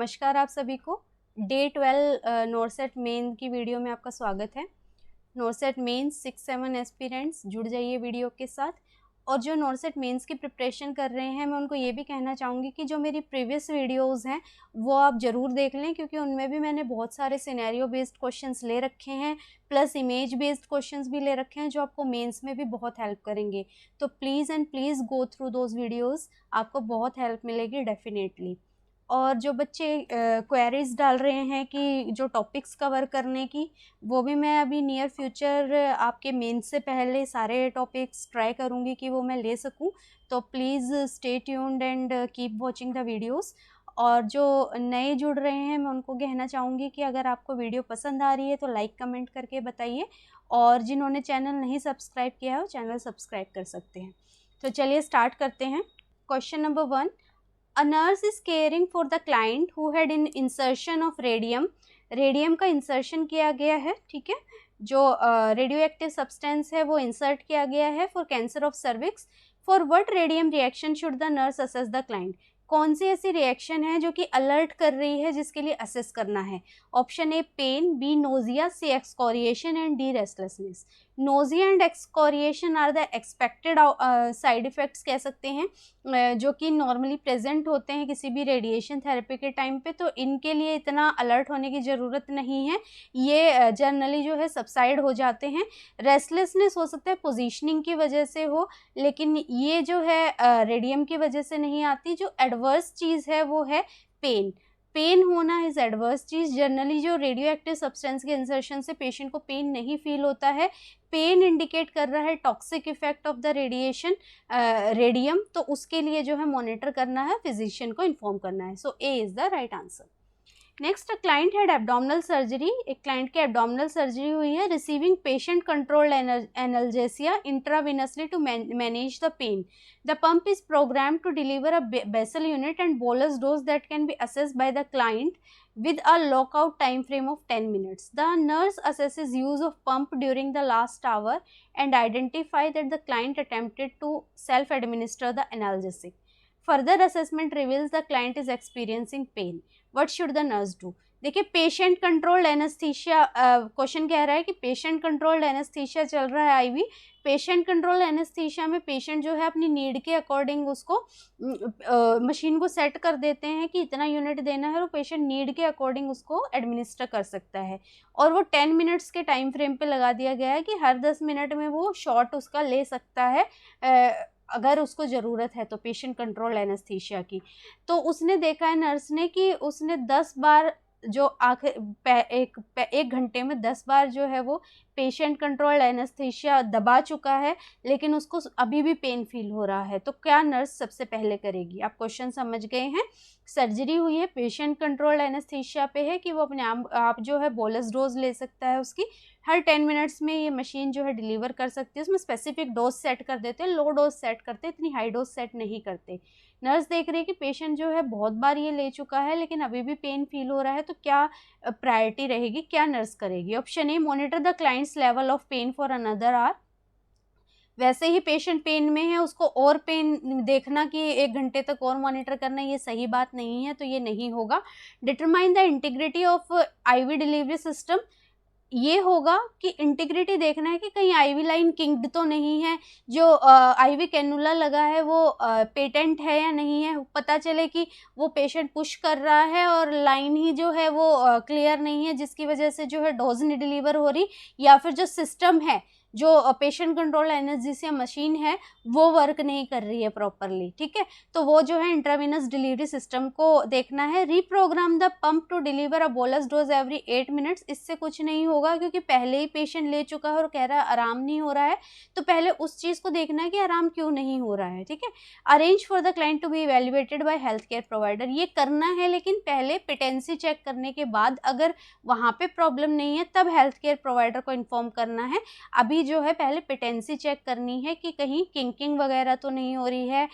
नमस्कार आप सभी को। डे 12 नॉरसेट मेन की वीडियो में आपका स्वागत है। नॉरसेट मेंस 6-7 एस्पिरेंट्स जुड़ जाइए वीडियो के साथ। और जो नॉरसेट मेंस की प्रिपरेशन कर रहे हैं, मैं उनको ये भी कहना चाहूँगी कि जो मेरी प्रीवियस वीडियोस हैं वो आप ज़रूर देख लें, क्योंकि उनमें भी मैंने बहुत सारे सिनेरियो बेस्ड क्वेश्चंस ले रखे हैं, प्लस इमेज बेस्ड क्वेश्चंस भी ले रखे हैं जो आपको मेंस में भी बहुत हेल्प करेंगे। तो please and please go through those videos, आपको बहुत हेल्प मिलेगी डेफिनेटली। और जो बच्चे क्वेरीज डाल रहे हैं कि जो टॉपिक्स कवर करने की, वो भी मैं अभी नियर फ्यूचर आपके मेंस से पहले सारे टॉपिक्स ट्राई करूँगी कि वो मैं ले सकूँ। तो please stay tuned and keep watching the videos. और जो नए जुड़ रहे हैं, मैं उनको कहना चाहूँगी कि अगर आपको वीडियो पसंद आ रही है तो लाइक कमेंट करके बताइए, और जिन्होंने चैनल नहीं सब्सक्राइब किया है वो चैनल सब्सक्राइब कर सकते हैं। तो चलिए स्टार्ट करते हैं। Question number 1, A nurse is caring for the client who had an insertion of radium. Radium का इंसर्शन किया गया है, ठीक है। जो रेडियो एक्टिव सब्सटेंस है वो इंसर्ट किया गया है for cancer of cervix. For what radium reaction should the nurse assess the client? कौन सी ऐसी रिएक्शन है जो कि अलर्ट कर रही है, जिसके लिए असेस करना है? Option A pain, B nausea, C excoriation and D restlessness. Nausea and excoriation are the expected side effects कह सकते हैं, जो कि नॉर्मली प्रेजेंट होते हैं किसी भी रेडिएशन थेरेपी के टाइम पे। तो इनके लिए इतना अलर्ट होने की ज़रूरत नहीं है, ये जनरली जो है सबसाइड हो जाते हैं। रेस्टलेसनेस हो सकता है पोजीशनिंग की वजह से हो, लेकिन ये जो है रेडियम की वजह से नहीं आती। जो एडवर्स चीज़ है वो है पेन। पेन होना इज़ एडवर्स चीज़। जनरली जो रेडियो एक्टिव सब्सटेंस के इंसर्शन से पेशेंट को पेन नहीं फील होता है। पेन इंडिकेट कर रहा है toxic effect of the radiation radium, तो उसके लिए जो है मॉनिटर करना है, फिजिशियन को इन्फॉर्म करना है। So A is the right answer. Next, client had abdominal surgery. एक क्लाइंट की एब्डोमिनल सर्जरी हुई है। Receiving patient controlled analgesia intravenously to manage the pain. The pump is program to deliver a basal unit and bolus dose that can be accessed by the client with a lockout time frame of 10 minutes. The nurse assesses use of pump during the last hour and identify that the client attempted to self-administer the analgesic. Further assessment reveals the client is experiencing pain. What should the nurse do? देखिए, patient controlled anaesthesia question कह रहा है कि patient controlled anaesthesia चल रहा है ivy. Patient control anaesthesia में patient जो है अपनी नीड के अकॉर्डिंग उसको मशीन को सेट कर देते हैं कि इतना यूनिट देना है, और पेशेंट नीड के अकॉर्डिंग उसको एडमिनिस्टर कर सकता है। और वो 10 मिनट्स के टाइम फ्रेम पे लगा दिया गया है कि हर 10 मिनट में वो शॉट उसका ले सकता है अगर उसको ज़रूरत है तो, पेशेंट कंट्रोल एनेस्थीसिया की। तो उसने देखा है नर्स ने कि उसने 10 बार जो एक घंटे में 10 बार जो है वो पेशेंट कंट्रोल्ड एनेस्थीसिया दबा चुका है, लेकिन उसको अभी भी पेन फील हो रहा है। तो क्या नर्स सबसे पहले करेगी? आप क्वेश्चन समझ गए हैं। सर्जरी हुई है, पेशेंट कंट्रोल्ड एनेस्थीसिया पे है कि वो अपने आप जो है बोलस डोज ले सकता है उसकी। हर 10 मिनट्स में ये मशीन जो है डिलीवर कर सकती है। उसमें स्पेसिफिक डोज सेट कर देते हैं, लो डोज सेट करते हैं, इतनी हाई डोज सेट नहीं करते। नर्स देख रही है कि पेशेंट जो है बहुत बार ये ले चुका है लेकिन अभी भी पेन फील हो रहा है, तो क्या प्रायोरिटी रहेगी, क्या नर्स करेगी? Option A monitor the client's level of pain for another hour. वैसे ही पेशेंट पेन में है, उसको और पेन देखना कि 1 घंटे तक और मॉनिटर करना, ये सही बात नहीं है, तो ये नहीं होगा। Determine the integrity of IV delivery system. ये होगा कि इंटीग्रिटी देखना है कि कहीं आईवी लाइन किंक्ड तो नहीं है, जो आईवी कैनुला लगा है वो पेटेंट है या नहीं है। पता चले कि वो पेशेंट पुश कर रहा है और लाइन ही जो है वो क्लियर नहीं है, जिसकी वजह से जो है डोज नहीं डिलीवर हो रही, या फिर जो सिस्टम है, जो पेशेंट कंट्रोल एनेस्थीसिया मशीन है, वो वर्क नहीं कर रही है प्रॉपरली, ठीक है। तो वो जो है इंट्रावेनस डिलीवरी सिस्टम को देखना है। Reprogram the pump to deliver a bolus dose every 8 minutes. इससे कुछ नहीं होगा, क्योंकि पहले ही पेशेंट ले चुका है और कह रहा है आराम नहीं हो रहा है, तो पहले उस चीज़ को देखना है कि आराम क्यों नहीं हो रहा है, ठीक है। Arrange for the client to be evaluated by health care provider. ये करना है, लेकिन पहले पेटेंसी चेक करने के बाद अगर वहाँ पे प्रॉब्लम नहीं है तब हेल्थ केयर प्रोवाइडर को इन्फॉर्म करना है। अभी जो है पहले पेटेंसी चेक करनी है कि कहीं किंकिंग वगैरह तो नहीं हो रही है,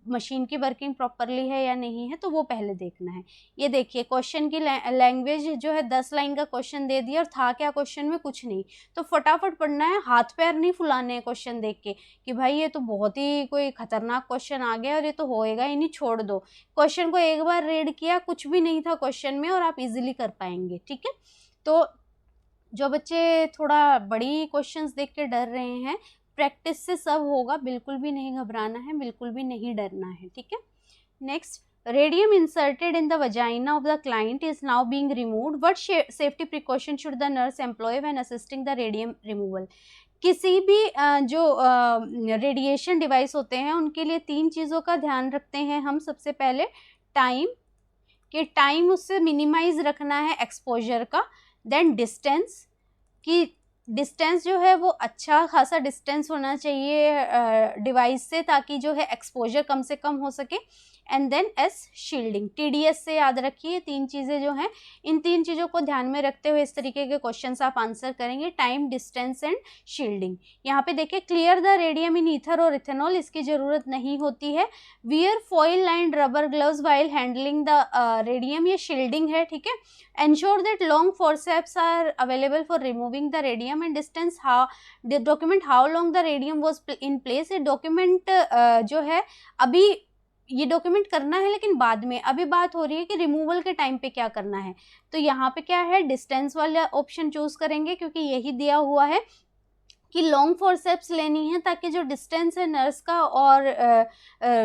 मशीन की वर्किंग प्रॉपरली है या नहीं है, तो वो पहले देखना है। ये देखिए क्वेश्चन की लैंग्वेज जो है 10 लाइन का क्वेश्चन दे दिया और था क्या क्वेश्चन में, कुछ नहीं। तो फटाफट पढ़ना है, हाथ पैर नहीं फुलाने हैं क्वेश्चन देख के कि भाई ये तो बहुत ही कोई खतरनाक क्वेश्चन आ गया और ये तो होएगा ही नहीं, छोड़ दो। क्वेश्चन को एक बार रीड किया, कुछ भी नहीं था क्वेश्चन में और आप इजीली कर पाएंगे, ठीक है। तो जो बच्चे थोड़ा बड़ी क्वेश्चंस देख के डर रहे हैं, प्रैक्टिस से सब होगा, बिल्कुल भी नहीं घबराना है, बिल्कुल भी नहीं डरना है, ठीक है। Next, radium inserted in the vagina of the client is now being removed, what safety precaution should the nurse employ when assisting the radium removal. किसी भी जो रेडिएशन डिवाइस होते हैं उनके लिए 3 चीज़ों का ध्यान रखते हैं हम। सबसे पहले टाइम, कि टाइम उससे मिनिमाइज रखना है एक्सपोजर का। देन डिस्टेंस, कि डिस्टेंस जो है वो अच्छा खासा डिस्टेंस होना चाहिए डिवाइस से, ताकि जो है एक्सपोजर कम से कम हो सके। And then as shielding, TDS से याद रखिए, 3 चीज़ें जो हैं, इन 3 चीज़ों को ध्यान में रखते हुए इस तरीके के क्वेश्चंस आप आंसर करेंगे, टाइम, डिस्टेंस एंड शील्डिंग। यहाँ पे देखिए clear the radium in ether और इथेनॉल, इसकी ज़रूरत नहीं होती है। Wear foil lined rubber gloves while handling the radium, ये शील्डिंग है, ठीक है। Ensure that long forceps are available for removing the radium and distance, document how long the radium was in place. ये डॉक्यूमेंट जो है अभी ये document करना है लेकिन बाद में, अभी बात हो रही है कि रिमूवल के टाइम पे क्या करना है। तो यहाँ पे क्या है, डिस्टेंस वाला ऑप्शन चूज करेंगे क्योंकि यही दिया हुआ है कि लॉन्ग फोर्सेप्स लेनी है ताकि जो डिस्टेंस है नर्स का और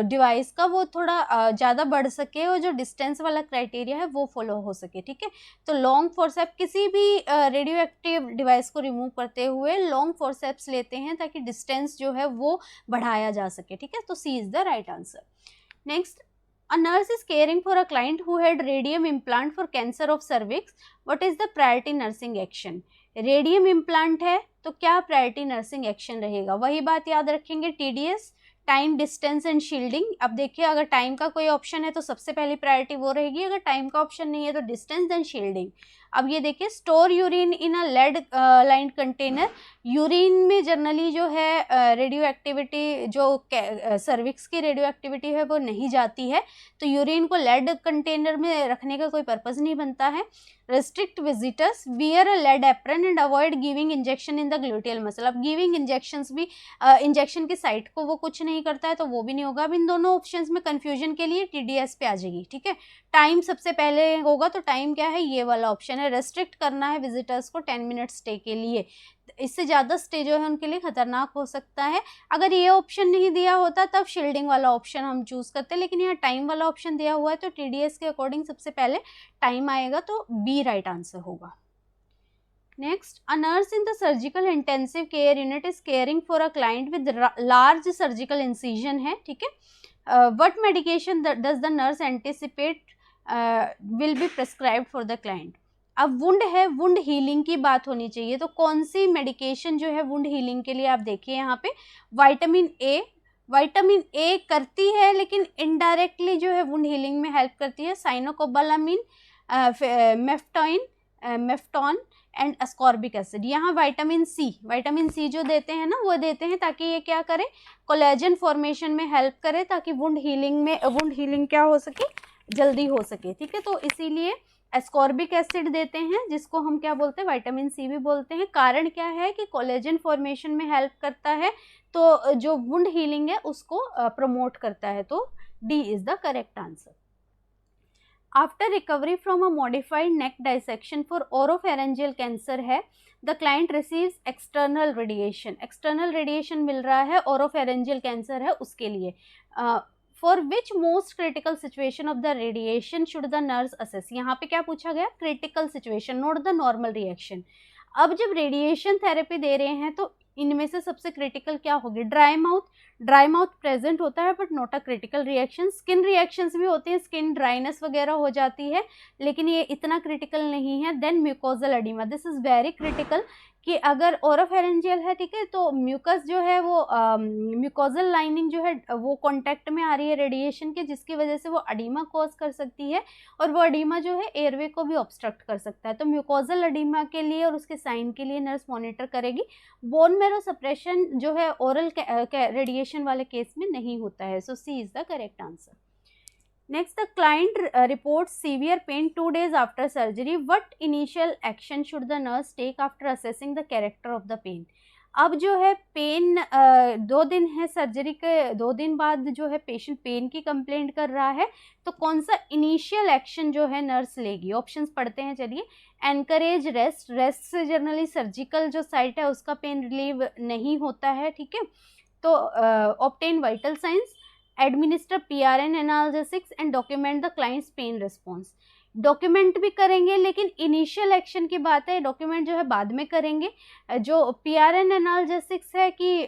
डिवाइस का वो थोड़ा ज़्यादा बढ़ सके और जो डिस्टेंस वाला क्राइटेरिया है वो फॉलो हो सके, ठीक है। तो लॉन्ग फोर्सेप, किसी भी रेडियो एक्टिव डिवाइस को रिमूव करते हुए लॉन्ग फोर्सेप्स लेते हैं ताकि डिस्टेंस जो है वो बढ़ाया जा सके, ठीक है। तो C is the right answer. Next, a nurse is caring for a client who had radium implant for cancer of cervix. What is the priority nursing action? Radium implant है तो क्या प्रायोरिटी नर्सिंग एक्शन रहेगा, वही बात याद रखेंगे, TDS, time, distance and shielding. अब देखिए अगर टाइम का कोई ऑप्शन है तो सबसे पहली प्रायोरिटी वो रहेगी, अगर टाइम का ऑप्शन नहीं है तो डिस्टेंस एंड शील्डिंग। अब ये देखिए, स्टोर यूरिन इन अ लेड लाइंड कंटेनर, यूरिन में जनरली जो है रेडियो एक्टिविटी, जो सर्विक्स की रेडियो एक्टिविटी है वो नहीं जाती है, तो यूरिन को लेड कंटेनर में रखने का कोई पर्पज़ नहीं बनता है। Restrict visitors, wear a lead apron and avoid giving injection in the gluteal muscle. अब गिविंग इंजेक्शंस भी इंजेक्शन की साइट को वो कुछ नहीं करता है तो वो भी नहीं होगा। अब इन दोनों ऑप्शंस में कंफ्यूजन के लिए TDS पे आ जाएगी, ठीक है। टाइम सबसे पहले होगा तो टाइम क्या है, ये वाला ऑप्शन है। रेस्ट्रिक्ट करना है विजिटर्स को 10 मिनट स्टे के लिए, इससे ज़्यादा स्टे जो है उनके लिए खतरनाक हो सकता है। अगर ये ऑप्शन नहीं दिया होता तब शील्डिंग वाला ऑप्शन हम चूज़ करते, लेकिन यहाँ टाइम वाला ऑप्शन दिया हुआ है तो TDS के अकॉर्डिंग सबसे पहले टाइम आएगा, तो B राइट आंसर होगा। Next, a nurse in the surgical intensive care unit is caring for a client with large surgical incision है, ठीक है। What medication does the nurse anticipate will be prescribed for the client. अब wound है, wound healing की बात होनी चाहिए, तो कौन सी मेडिकेशन जो है वुंड हीलिंग के लिए, आप देखिए यहाँ पे विटामिन ए करती है लेकिन इनडायरेक्टली जो है वुंड हीलिंग में हेल्प करती है। साइनोकोबालामिन, मेफ्टॉन एंड अस्कॉर्बिक एसिड। यहाँ विटामिन सी जो देते हैं ना वो देते हैं ताकि ये क्या करे, कोलेजन फॉर्मेशन में हेल्प करे, ताकि वुंड हीलिंग क्या हो सके, जल्दी हो सके, ठीक है। तो इसीलिए एस्कॉर्बिक एसिड देते हैं, जिसको हम क्या बोलते हैं, विटामिन सी भी बोलते हैं। कारण क्या है कि कोलेजन फॉर्मेशन में हेल्प करता है, तो जो वुंड हीलिंग है उसको प्रमोट करता है, तो D is the correct answer. After recovery from a modified neck dissection for oropharyngeal cancer है, the client receives external radiation मिल रहा है, ओरोफेरेंजियल कैंसर है उसके लिए। For which most critical situation of the radiation should the nurse assess. यहाँ पे क्या पूछा गया, critical situation, not the normal reaction. अब जब रेडिएशन थेरेपी दे रहे हैं तो इनमें से सबसे क्रिटिकल क्या होगी, ड्राई माउथ प्रेजेंट होता है but not a critical reaction. Skin reactions भी होते हैं, स्किन ड्राइनेस वगैरह हो जाती है, लेकिन ये इतना क्रिटिकल नहीं है। Then mucosal edema, this is very critical, कि अगर ओरोफेरेंजियल है, ठीक है, तो म्यूकस जो है वो म्यूकोजल लाइनिंग जो है वो कांटेक्ट में आ रही है रेडिएशन के, जिसकी वजह से वो अडीमा कॉज कर सकती है, और वो अडीमा जो है एयरवे को भी ऑब्स्ट्रक्ट कर सकता है। तो म्यूकोजल अडीमा के लिए और उसके साइन के लिए नर्स मॉनिटर करेगी। बोन मैरो सप्रेशन जो है ओरल रेडिएशन वाले केस में नहीं होता है। So C is the correct answer. Next, the client reports severe pain 2 days after surgery. What initial action should the nurse take after assessing the character of the pain? अब जो है pen 2 दिन है surgery के, 2 दिन बाद जो है पेशेंट पेन की कंप्लेंट कर रहा है, तो कौन सा इनिशियल एक्शन जो है नर्स लेगी? ऑप्शंस पढ़ते हैं, चलिए। एनकरेज रेस्ट, रेस्ट से जनरली सर्जिकल जो साइट है उसका पेन रिलीव नहीं होता है, ठीक है। तो obtain vital signs, administer PRN analgesics and document the client's pain response. Document भी करेंगे, लेकिन इनिशियल एक्शन की बात है, डॉक्यूमेंट जो है बाद में करेंगे। जो PRN एनाल्जेसिक्स है कि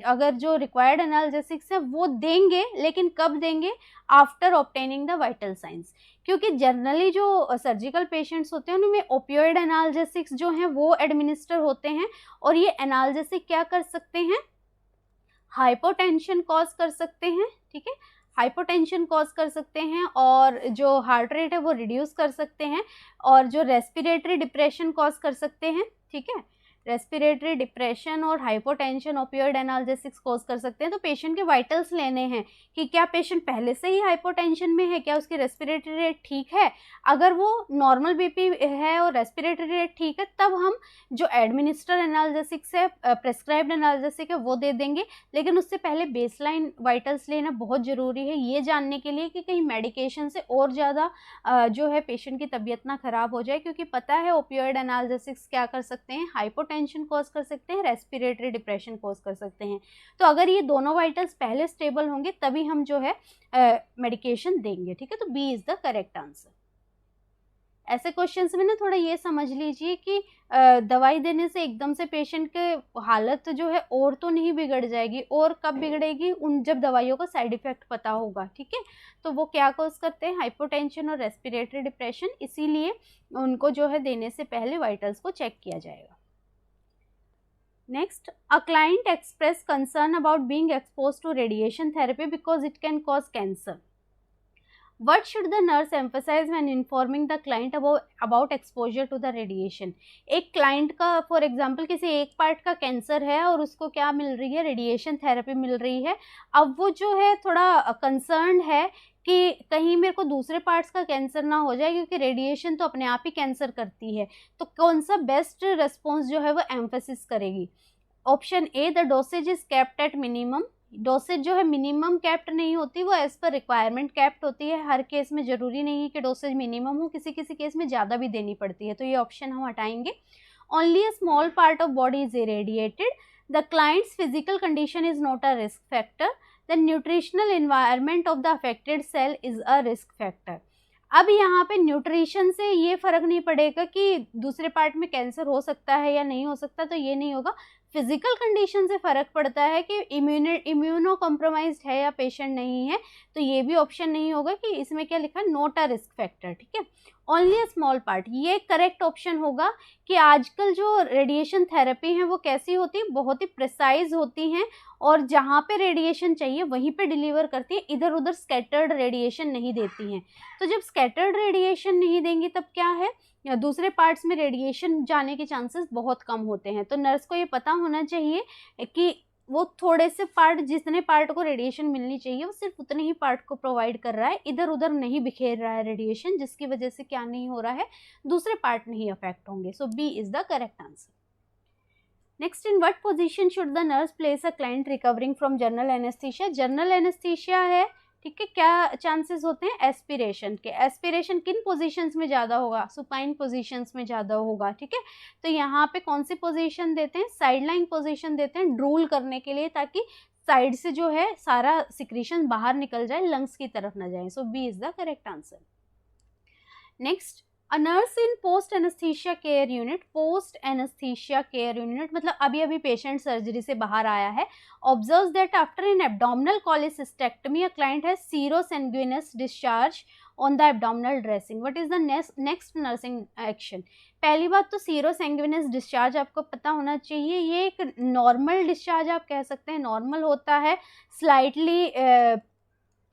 अगर जो रिक्वायर्ड एनाल्जेसिक्स है वो देंगे, लेकिन कब देंगे? After obtaining the vital science, क्योंकि जनरली जो सर्जिकल पेशेंट्स होते हैं उनमें ओपियोइड एनाल्जेसिक्स जो हैं वो एडमिनिस्टर होते हैं, और ये एनाल्जेसिक क्या कर सकते हैं? हाइपोटेंशन कॉज कर सकते हैं, ठीक है, हाइपोटेंशन कॉज कर सकते हैं, और जो हार्ट रेट है वो रिड्यूस कर सकते हैं, और जो रेस्पिरेटरी डिप्रेशन कॉज कर सकते हैं, ठीक है। रेस्पिरेटरी डिप्रेशन और हाइपोटेंशन ओपियोइड एनाल्जेसिक्स कॉज कर सकते हैं। तो पेशेंट के वाइटल्स लेने हैं कि क्या पेशेंट पहले से ही हाइपोटेंशन में है, क्या उसकी रेस्पिरेटरी रेट ठीक है। अगर वो नॉर्मल बीपी है और रेस्पिरेटरी रेट ठीक है, तब हम जो एडमिनिस्टर एनाल्जेसिक्स है, प्रेस्क्राइब्ड एनाल्जेसिक है, वो दे देंगे। लेकिन उससे पहले बेसलाइन वाइटल्स लेना बहुत ज़रूरी है, ये जानने के लिए कि कहीं मेडिकेशन से और ज़्यादा जो है पेशेंट की तबीयत ना ख़राब हो जाए, क्योंकि पता है ओपियोइड एनाल्जेसिक्स क्या कर सकते हैं? हाइपोटेंशन कॉज कर सकते हैं, रेस्पिरेटरी डिप्रेशन कॉज कर सकते हैं। तो अगर ये दोनों वाइटल्स पहले स्टेबल होंगे तभी हम जो है मेडिकेशन देंगे, ठीक है। तो B is the correct answer. ऐसे क्वेश्चंस में ना थोड़ा ये समझ लीजिए कि दवाई देने से एकदम से पेशेंट के हालत जो है और तो नहीं बिगड़ जाएगी, और कब बिगड़ेगी? उन जब दवाइयों का साइड इफेक्ट पता होगा, ठीक है। तो वो क्या कॉज करते हैं? हाइपोटेंशन और रेस्पिरेटरी डिप्रेशन, इसीलिए उनको जो है देने से पहले वाइटल्स को चेक किया जाएगा। Next, a client expressed concern about being exposed to radiation therapy because it can cause cancer. What should the nurse emphasize when informing the client about exposure to the radiation? एक client का for example किसी एक part का cancer है और उसको क्या मिल रही है? रेडिएशन थेरेपी मिल रही है। अब वो जो है थोड़ा कंसर्न है कि कहीं मेरे को दूसरे पार्ट्स का कैंसर ना हो जाए, क्योंकि रेडिएशन तो अपने आप ही कैंसर करती है। तो कौन सा बेस्ट रिस्पॉन्स जो है वो एम्फेसिस करेगी? Option A, the dosage is kept at minimum. Dosage जो है मिनिमम कैप्ट नहीं होती, वो एज पर रिक्वायरमेंट कैप्ट होती है। हर केस में जरूरी नहीं है कि डोसेज मिनिमम हो, किसी किसी केस में ज़्यादा भी देनी पड़ती है, तो ये ऑप्शन हम हटाएंगे। Only a small part of body is irradiated, the client's physical condition is not a risk factor, the nutritional environment of the affected cell is a risk factor. अब यहाँ पे न्यूट्रिशन से ये फर्क नहीं पड़ेगा कि दूसरे पार्ट में कैंसर हो सकता है या नहीं हो सकता, तो ये नहीं होगा। फिजिकल कंडीशन से फ़र्क पड़ता है कि इम्यूनो कॉम्प्रोमाइज्ड है या पेशेंट नहीं है, तो ये भी ऑप्शन नहीं होगा कि इसमें क्या लिखा है? नॉट अ रिस्क फैक्टर, ठीक है। ओनली अ स्मॉल पार्ट, ये करेक्ट ऑप्शन होगा कि आजकल जो रेडिएशन थेरेपी है वो कैसी होती है? बहुत ही प्रिसाइज होती हैं, और जहाँ पे रेडिएशन चाहिए वहीं पे डिलीवर करती है, इधर उधर स्कैटर्ड रेडिएशन नहीं देती हैं। तो जब स्कैटर्ड रेडिएशन नहीं देंगी तब क्या है? या दूसरे पार्ट्स में रेडिएशन जाने के चांसेस बहुत कम होते हैं। तो नर्स को ये पता होना चाहिए कि वो थोड़े से पार्ट, जितने पार्ट को रेडिएशन मिलनी चाहिए वो सिर्फ उतने ही पार्ट को प्रोवाइड कर रहा है, इधर उधर नहीं बिखेर रहा है रेडिएशन, जिसकी वजह से क्या नहीं हो रहा है? दूसरे पार्ट नहीं अफेक्ट होंगे। So B is the correct answer. Next, in what position should the nurse place a client recovering from general anesthesia? General anesthesia है, ठीक है, क्या चांसेस होते हैं? एस्पिरेशन के। एस्पिरेशन किन पोजीशंस में ज़्यादा होगा? सुपाइन पोजीशंस में ज़्यादा होगा, ठीक है। तो यहाँ पे कौन सी पोजीशन देते हैं? साइड लाइन पोजीशन देते हैं ड्रूल करने के लिए, ताकि साइड से जो है सारा सिक्रीशन बाहर निकल जाए, लंग्स की तरफ ना जाए। So B is the correct answer. Next, a nurse in post anesthesia care unit. Post anesthesia care unit मतलब अभी अभी पेशेंट सर्जरी से बाहर आया है। Observes that after an abdominal cholecystectomy a client has serosanguineous discharge on the abdominal dressing. What is the next nursing action? पहली बात तो सीरो सैंग्विनस डिस्चार्ज आपको पता होना चाहिए। ये एक नॉर्मल डिस्चार्ज आप कह सकते हैं, नॉर्मल होता है, स्लाइटली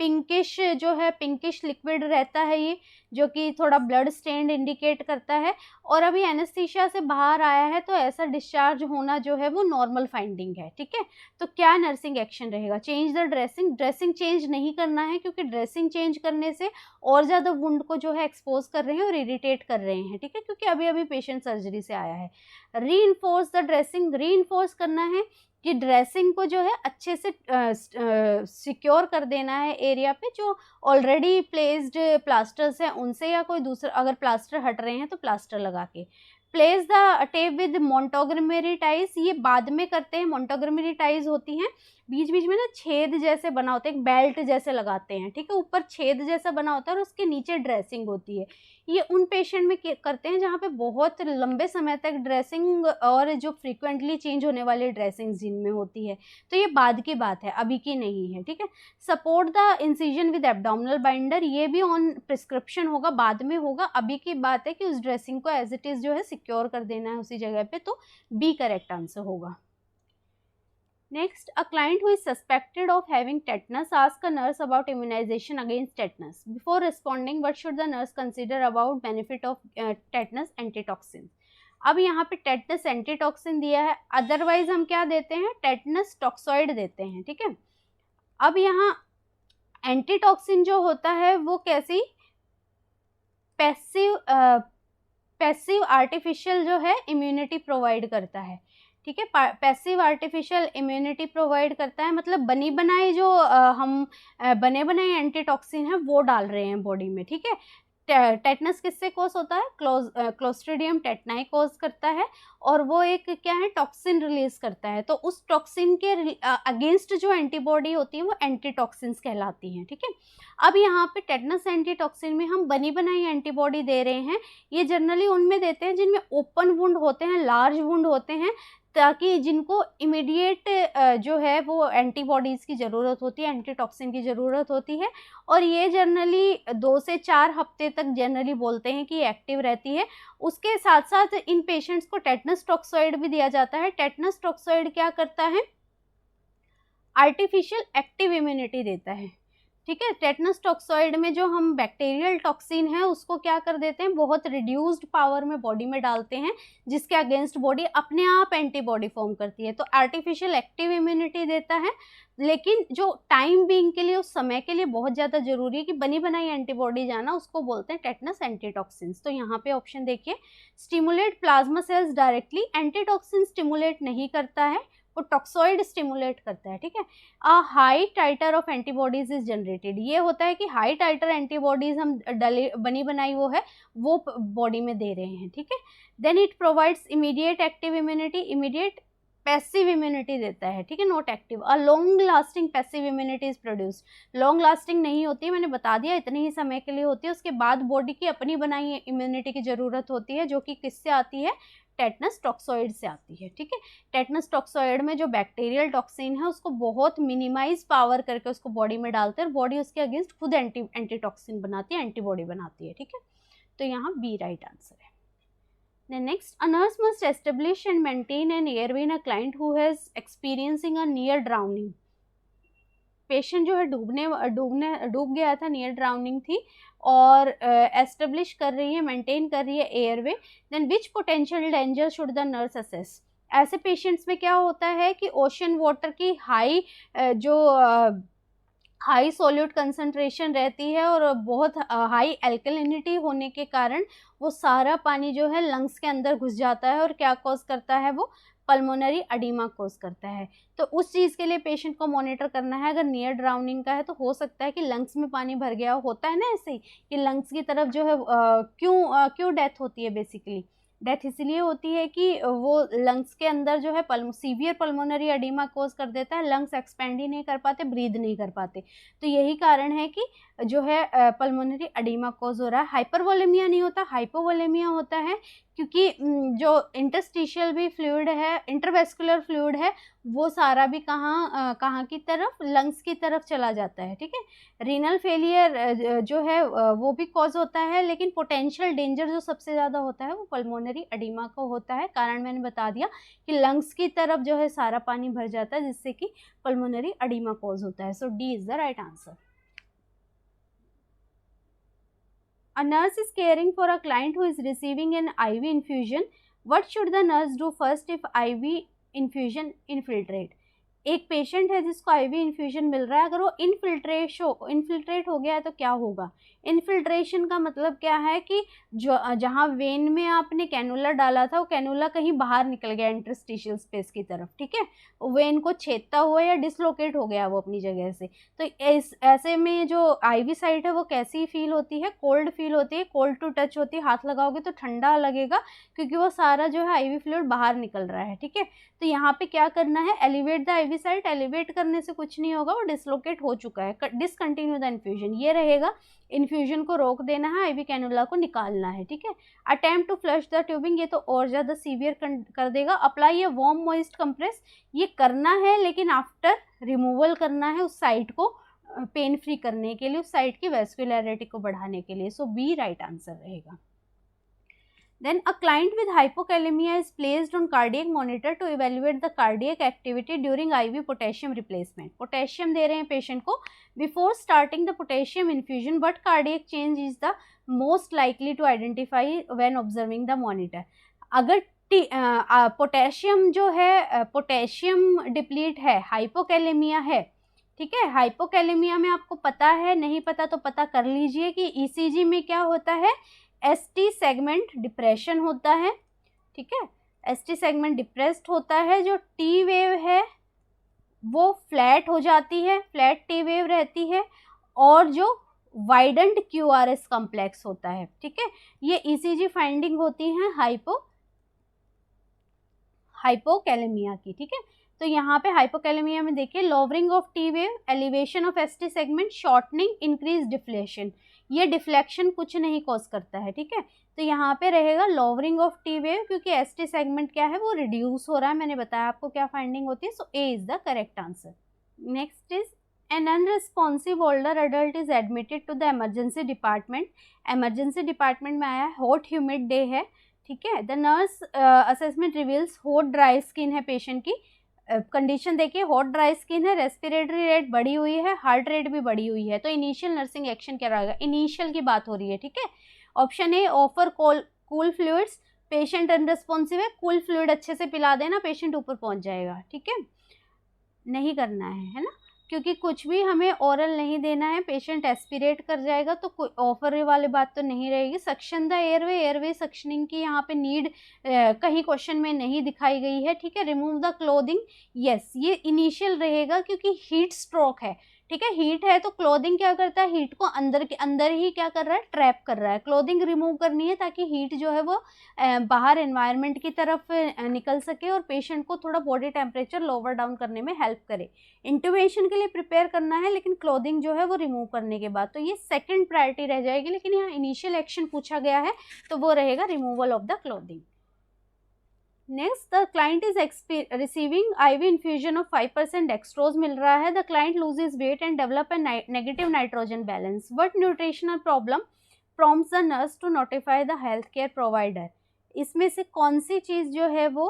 पिंकिश जो है, पिंकिश लिक्विड रहता है ये, जो कि थोड़ा ब्लड स्टेन्ड इंडिकेट करता है। और अभी एनेस्थीसिया से बाहर आया है तो ऐसा डिस्चार्ज होना जो है वो नॉर्मल फाइंडिंग है, ठीक है। तो क्या नर्सिंग एक्शन रहेगा? Change the dressing. Dressing change नहीं करना है, क्योंकि ड्रेसिंग चेंज करने से और ज़्यादा वुंड को जो है एक्सपोज कर रहे हैं और इरिटेट कर रहे हैं, ठीक है, क्योंकि अभी अभी पेशेंट सर्जरी से आया है। री इन्फोर्स द ड्रेसिंग। री इन्फोर्स करना है कि ड्रेसिंग को जो है अच्छे से सिक्योर कर देना है एरिया पे जो ऑलरेडी प्लेस्ड प्लास्टर्स हैं उनसे, या कोई दूसरा अगर प्लास्टर हट रहे हैं तो प्लास्टर लगा के। Place the tape with Montgomery ties. ये बाद में करते हैं। मोंटोग्रामरी टाइज होती हैं, बीच बीच में ना छेद जैसे बना होता है, एक बेल्ट जैसे लगाते हैं, ठीक है, ऊपर छेद जैसा बना होता है और उसके नीचे ड्रेसिंग होती है। ये उन पेशेंट में करते हैं जहाँ पे बहुत लंबे समय तक ड्रेसिंग और जो फ्रीक्वेंटली चेंज होने वाली ड्रेसिंग जिनमें होती है। तो ये बाद की बात है, अभी की नहीं है, ठीक है। Support the incision with abdominal binder. ये भी ऑन प्रिस्क्रिप्शन होगा, बाद में होगा। अभी की बात है कि उस ड्रेसिंग को एज इट इज जो है सिक्योर कर देना है उसी जगह पे। तो बी करेक्ट आंसर होगा। Next, a client who is suspected of having tetanus asks a nurse about immunization against tetanus. Before responding, what should the nurse consider about benefit of tetanus antitoxin? अब यहाँ पे tetanus antitoxin दिया है, otherwise हम क्या देते हैं? Tetanus toxoid देते हैं, ठीक है। अब यहाँ एंटीटॉक्सिन जो होता है वो कैसी पैसिव आर्टिफिशियल जो है इम्यूनिटी प्रोवाइड करता है, ठीक है। पैसिव आर्टिफिशियल इम्यूनिटी प्रोवाइड करता है, मतलब बनी बनाई जो हम बने बनाए एंटीटॉक्सिन है वो डाल रहे हैं बॉडी में, ठीक है। टेटनस किससे कॉज होता है? क्लोस्ट्रीडियम टेटनाई कॉज करता है, और वो एक क्या है? टॉक्सिन रिलीज करता है। तो उस टॉक्सिन के अगेंस्ट जो एंटीबॉडी होती है वो एंटीटॉक्सिन्स कहलाती हैं, ठीक है। अब यहाँ पे टेटनस एंटीटॉक्सिन में हम बनी बनाई एंटीबॉडी दे रहे हैं। ये जनरली उनमें देते हैं जिनमें ओपन वुंड होते हैं, लार्ज वुंड होते हैं, ताकि जिनको इमीडिएट जो है वो एंटीबॉडीज़ की ज़रूरत होती है, एंटीटॉक्सिन की ज़रूरत होती है। और ये जनरली 2 से 4 हफ्ते तक जनरली बोलते हैं कि एक्टिव रहती है। उसके साथ साथ इन पेशेंट्स को टेटनस टॉक्सॉइड भी दिया जाता है। टेटनस टॉक्सॉइड क्या करता है? आर्टिफिशियल एक्टिव इम्यूनिटी देता है, ठीक है। टेटनस टॉक्सॉइड में जो हम बैक्टीरियल टॉक्सिन है उसको क्या कर देते हैं? बहुत रिड्यूस्ड पावर में बॉडी में डालते हैं, जिसके अगेंस्ट बॉडी अपने आप एंटीबॉडी फॉर्म करती है। तो आर्टिफिशियल एक्टिव इम्यूनिटी देता है, लेकिन जो टाइम बीइंग के लिए, उस समय के लिए बहुत ज़्यादा जरूरी है कि बनी बनाई एंटीबॉडी जाना, उसको बोलते हैं टेटनस एंटीटॉक्सिन्स। तो यहाँ पे ऑप्शन देखिए, stimulate plasma cells directly. Antitoxin stimulate नहीं करता है, वो टॉक्सॉइड स्टिमुलेट करता है, ठीक है। A high titer of antibodies is generated. ये होता है कि हाई टाइटर एंटीबॉडीज हम बनी बनाई वो है वो बॉडी में दे रहे हैं, ठीक है। Then it provides immediate active immunity. Immediate passive immunity देता है, ठीक है, not active. A long lasting passive immunity is produced. Long lasting नहीं होती है, मैंने बता दिया, इतने ही समय के लिए होती है। उसके बाद बॉडी की अपनी बनाई इम्यूनिटी की ज़रूरत होती है, जो कि किससे आती है? टेटनस टॉक्सॉइड से आती है, ठीक है। टेटनस टॉक्सॉइड में जो बैक्टीरियल टॉक्सिन है उसको बहुत मिनिमाइज पावर करके उसको बॉडी में डालते हैं और बॉडी उसके अगेंस्ट खुद एंटीटॉक्सिन बनाती है, एंटीबॉडी बनाती है, ठीक है। तो यहाँ बी राइट आंसर है। Then next, a nurse must establish and maintain an airway in a client who is experiencing a near drowning. Patient जो है डूब गया था, नियर ड्राउनिंग थी, और एस्टेब्लिश कर रही है, मेंटेन कर रही है airway. Then which potential danger should the nurse assess? ऐसे पेशेंट्स में क्या होता है कि ओशन वाटर की हाई सोल्यूट कंसंट्रेशन रहती है और बहुत हाई एल्कलिनिटी होने के कारण वो सारा पानी जो है लंग्स के अंदर घुस जाता है और क्या कॉज करता है? वो पल्मोनरी एडिमा कॉज करता है। तो उस चीज़ के लिए पेशेंट को मॉनिटर करना है। अगर नियर ड्राउनिंग का है तो हो सकता है कि लंग्स में पानी भर गया होता है ना, ऐसे ही कि लंग्स की तरफ जो है क्यों डेथ होती है बेसिकली, डेथ इसलिए होती है कि वो लंग्स के अंदर जो है सीवियर पल्मोनरी एडिमा कोज कर देता है, लंग्स एक्सपेंड ही नहीं कर पाते, ब्रीद नहीं कर पाते। तो यही कारण है कि जो है पल्मोनरी एडिमा कोज हो रहा है। हाइपरवोलेमिया नहीं होता, हाइपोवोलेमिया होता है, क्योंकि जो इंटरस्टिशियल भी फ्लूइड है, इंटरवेस्कुलर फ्लूइड है, वो सारा भी कहाँ की तरफ, लंग्स की तरफ चला जाता है। ठीक है, रीनल फेलियर जो है वो भी कॉज होता है, लेकिन पोटेंशियल डेंजर जो सबसे ज़्यादा होता है वो पल्मोनरी एडिमा को होता है। कारण मैंने बता दिया कि लंग्स की तरफ जो है सारा पानी भर जाता है, जिससे कि पल्मोनरी एडिमा कॉज होता है। So D is the right answer. A nurse is caring for a client who is receiving an IV infusion. What should the nurse do first if IV infusion infiltrate? एक patient है जिसको IV infusion मिल रहा है, अगर वो infiltrate हो गया है तो क्या होगा? इनफिल्ट्रेशन का मतलब क्या है कि जो जहाँ वेन में आपने कैनुला डाला था वो कैनुला कहीं बाहर निकल गया इंटरस्टिशियल स्पेस की तरफ। ठीक है, वेन को छेदता हुआ या डिसलोकेट हो गया वो अपनी जगह से। तो ऐसे में जो आईवी साइट है वो कैसी फील होती है? कोल्ड फील होती है, कोल्ड टू टच होती है, हाथ लगाओगे तो ठंडा लगेगा, क्योंकि वो सारा जो है आईवी फ्लूइड बाहर निकल रहा है। ठीक है, तो यहाँ पे क्या करना है? Elevate the IV site. Elevate करने से कुछ नहीं होगा, वो डिसलोकेट हो चुका है। डिसकंटिन्यू द इन्फ्यूजन, ये रहेगा, इन्फ्यूजन को रोक देना है, आईवी कैनुला को निकालना है। ठीक है, attempt to flush the tubing, ये तो और ज़्यादा सीवियर कर देगा। Apply a warm moist compress, ये करना है लेकिन आफ्टर रिमूवल करना है उस साइट को पेन फ्री करने के लिए, उस साइट की वेस्कुलरिटी को बढ़ाने के लिए। सो बी राइट आंसर रहेगा। Then a client with hypokalemia is placed on cardiac monitor to evaluate the cardiac activity during IV potassium replacement. Potassium दे रहे हैं पेशेंट को। Before starting the potassium infusion, what cardiac change is the most likely to identify when observing the monitor? अगर potassium जो है, potassium deplete है, hypokalemia है, ठीक है, हाइपोकैलेमिया में आपको पता है, नहीं पता तो पता कर लीजिए कि ईसीजी में क्या होता है? एसटी सेगमेंट डिप्रेशन होता है। ठीक है, एसटी सेगमेंट डिप्रेस्ड होता है, जो टी वेव है वो फ्लैट हो जाती है, फ्लैट टी वेव रहती है, और जो वाइडेंड क्यूआरएस कॉम्प्लेक्स होता है। ठीक है, ये ईसीजी फाइंडिंग होती है हाइपोकैलेमिया की। ठीक है, तो यहाँ पे हाइपोकैलेमिया में देखिए, lowering of T wave, elevation of ST segment, shortening, increase deflation, ये डिफ्लेक्शन कुछ नहीं कॉज करता है। ठीक है, तो यहाँ पे रहेगा लोवरिंग ऑफ टी वेव, क्योंकि एसटी सेगमेंट क्या है, वो रिड्यूस हो रहा है। मैंने बताया आपको क्या फाइंडिंग होती है। So A is the correct answer. Next is an unresponsive older adult is admitted to the emergency department. Emergency department में आया, हॉट ह्यूमिड डे है। ठीक है, the nurse assessment reveals hot dry skin है patient की। Condition देखिए, hot dry skin है, respiratory rate बढ़ी हुई है, हार्ट रेट भी बढ़ी हुई है। तो इनिशियल नर्सिंग एक्शन क्या रहेगा? इनिशियल की बात हो रही है। ठीक है, ऑप्शन ए, offer cool fluids, patient unresponsive है, कूल फ्लूइड अच्छे से पिला देना, पेशेंट ऊपर पहुंच जाएगा। ठीक है, नहीं करना है ना, क्योंकि कुछ भी हमें ओरल नहीं देना है, पेशेंट एस्पिरेट कर जाएगा, तो कोई ऑफर वाली बात तो नहीं रहेगी। सक्शन द एयरवे सक्शनिंग की यहाँ पे नीड कहीं क्वेश्चन में नहीं दिखाई गई है। ठीक है, रिमूव द क्लोथिंग, यस, ये इनिशियल रहेगा क्योंकि हीट स्ट्रोक है। ठीक है, हीट है तो क्लोथिंग क्या करता है? हीट को अंदर के अंदर ही क्या कर रहा है? ट्रैप कर रहा है। क्लोथिंग रिमूव करनी है ताकि हीट जो है वो बाहर एनवायरनमेंट की तरफ निकल सके और पेशेंट को थोड़ा बॉडी टेम्परेचर लोअर डाउन करने में हेल्प करे। इंटुबेशन के लिए प्रिपेयर करना है, लेकिन क्लोथिंग जो है वो रिमूव करने के बाद, तो ये सेकंड प्रायोरिटी रह जाएगी। लेकिन यहाँ इनिशियल एक्शन पूछा गया है तो वो रहेगा removal of the clothing. Next, the client is receiving IV infusion of 5% dextrose मिल रहा है। The client loses weight and develop a negative nitrogen balance. What nutritional problem prompts the nurse to notify the health care provider? इसमें से कौन सी चीज़ जो है वो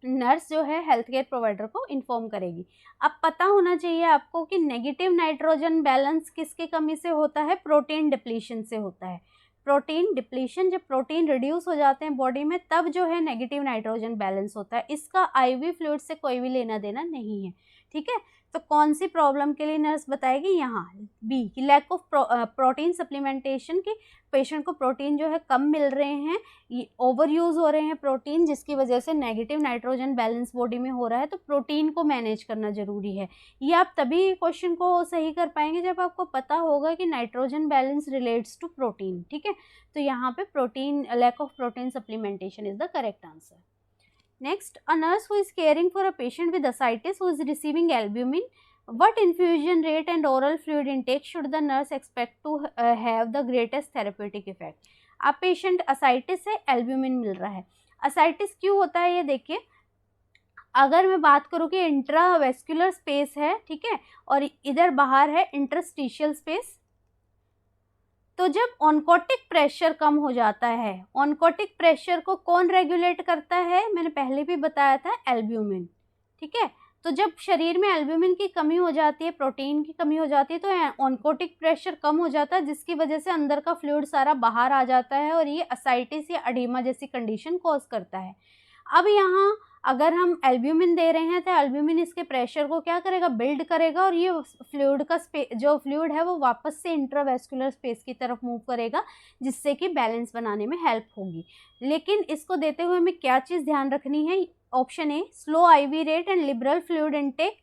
nurse जो है हेल्थ केयर प्रोवाइडर को इन्फॉर्म करेगी? अब पता होना चाहिए आपको कि नेगेटिव नाइट्रोजन बैलेंस किसकी कमी से होता है? प्रोटीन डिप्लीशन से होता है। प्रोटीन डिप्लीशन, जब प्रोटीन रिड्यूस हो जाते हैं बॉडी में, तब जो है नेगेटिव नाइट्रोजन बैलेंस होता है। इसका IV फ्लूइड से कोई भी लेना देना नहीं है। ठीक है, तो कौन सी प्रॉब्लम के लिए नर्स बताएगी? यहाँ बी कि लैक ऑफ प्रोटीन सप्लीमेंटेशन, की पेशेंट को प्रोटीन जो है कम मिल रहे हैं, ओवर यूज हो रहे हैं प्रोटीन, जिसकी वजह से नेगेटिव नाइट्रोजन बैलेंस बॉडी में हो रहा है, तो प्रोटीन को मैनेज करना जरूरी है। ये आप तभी क्वेश्चन को सही कर पाएंगे जब आपको पता होगा कि nitrogen balance relates to protein, ठीक है। तो यहाँ पे protein, lack of protein supplementation is the correct answer. Next, a nurse who is caring for a patient with ascites who is receiving albumin, what infusion rate and oral fluid intake should the nurse expect to have the greatest therapeutic effect? अब patient ascites है, albumin मिल रहा है। ascites क्यों होता है ये देखिए, अगर मैं बात करूँ कि इंट्रावेस्कुलर स्पेस है, ठीक है, और इधर बाहर है इंटरस्टिशियल स्पेस, तो जब ऑनकोटिक प्रेशर कम हो जाता है, ऑनकोटिक प्रेशर को कौन रेगुलेट करता है? मैंने पहले भी बताया था, एल्ब्यूमिन, ठीक है। तो जब शरीर में एल्ब्यूमिन की कमी हो जाती है, प्रोटीन की कमी हो जाती है, तो ऑनकोटिक प्रेशर कम हो जाता है, जिसकी वजह से अंदर का फ्लूइड सारा बाहर आ जाता है और ये असाइटिस या एडिमा जैसी कंडीशन कॉज करता है। अब यहाँ अगर हम एल्ब्यूमिन दे रहे हैं तो एल्ब्यूमिन इसके प्रेशर को क्या करेगा? बिल्ड करेगा, और ये फ्लूइड का जो फ्लूइड है वो वापस से इंट्रावेस्कुलर स्पेस की तरफ मूव करेगा, जिससे कि बैलेंस बनाने में हेल्प होगी। लेकिन इसको देते हुए हमें क्या चीज़ ध्यान रखनी है? Option A, slow IV rate and liberal fluid intake.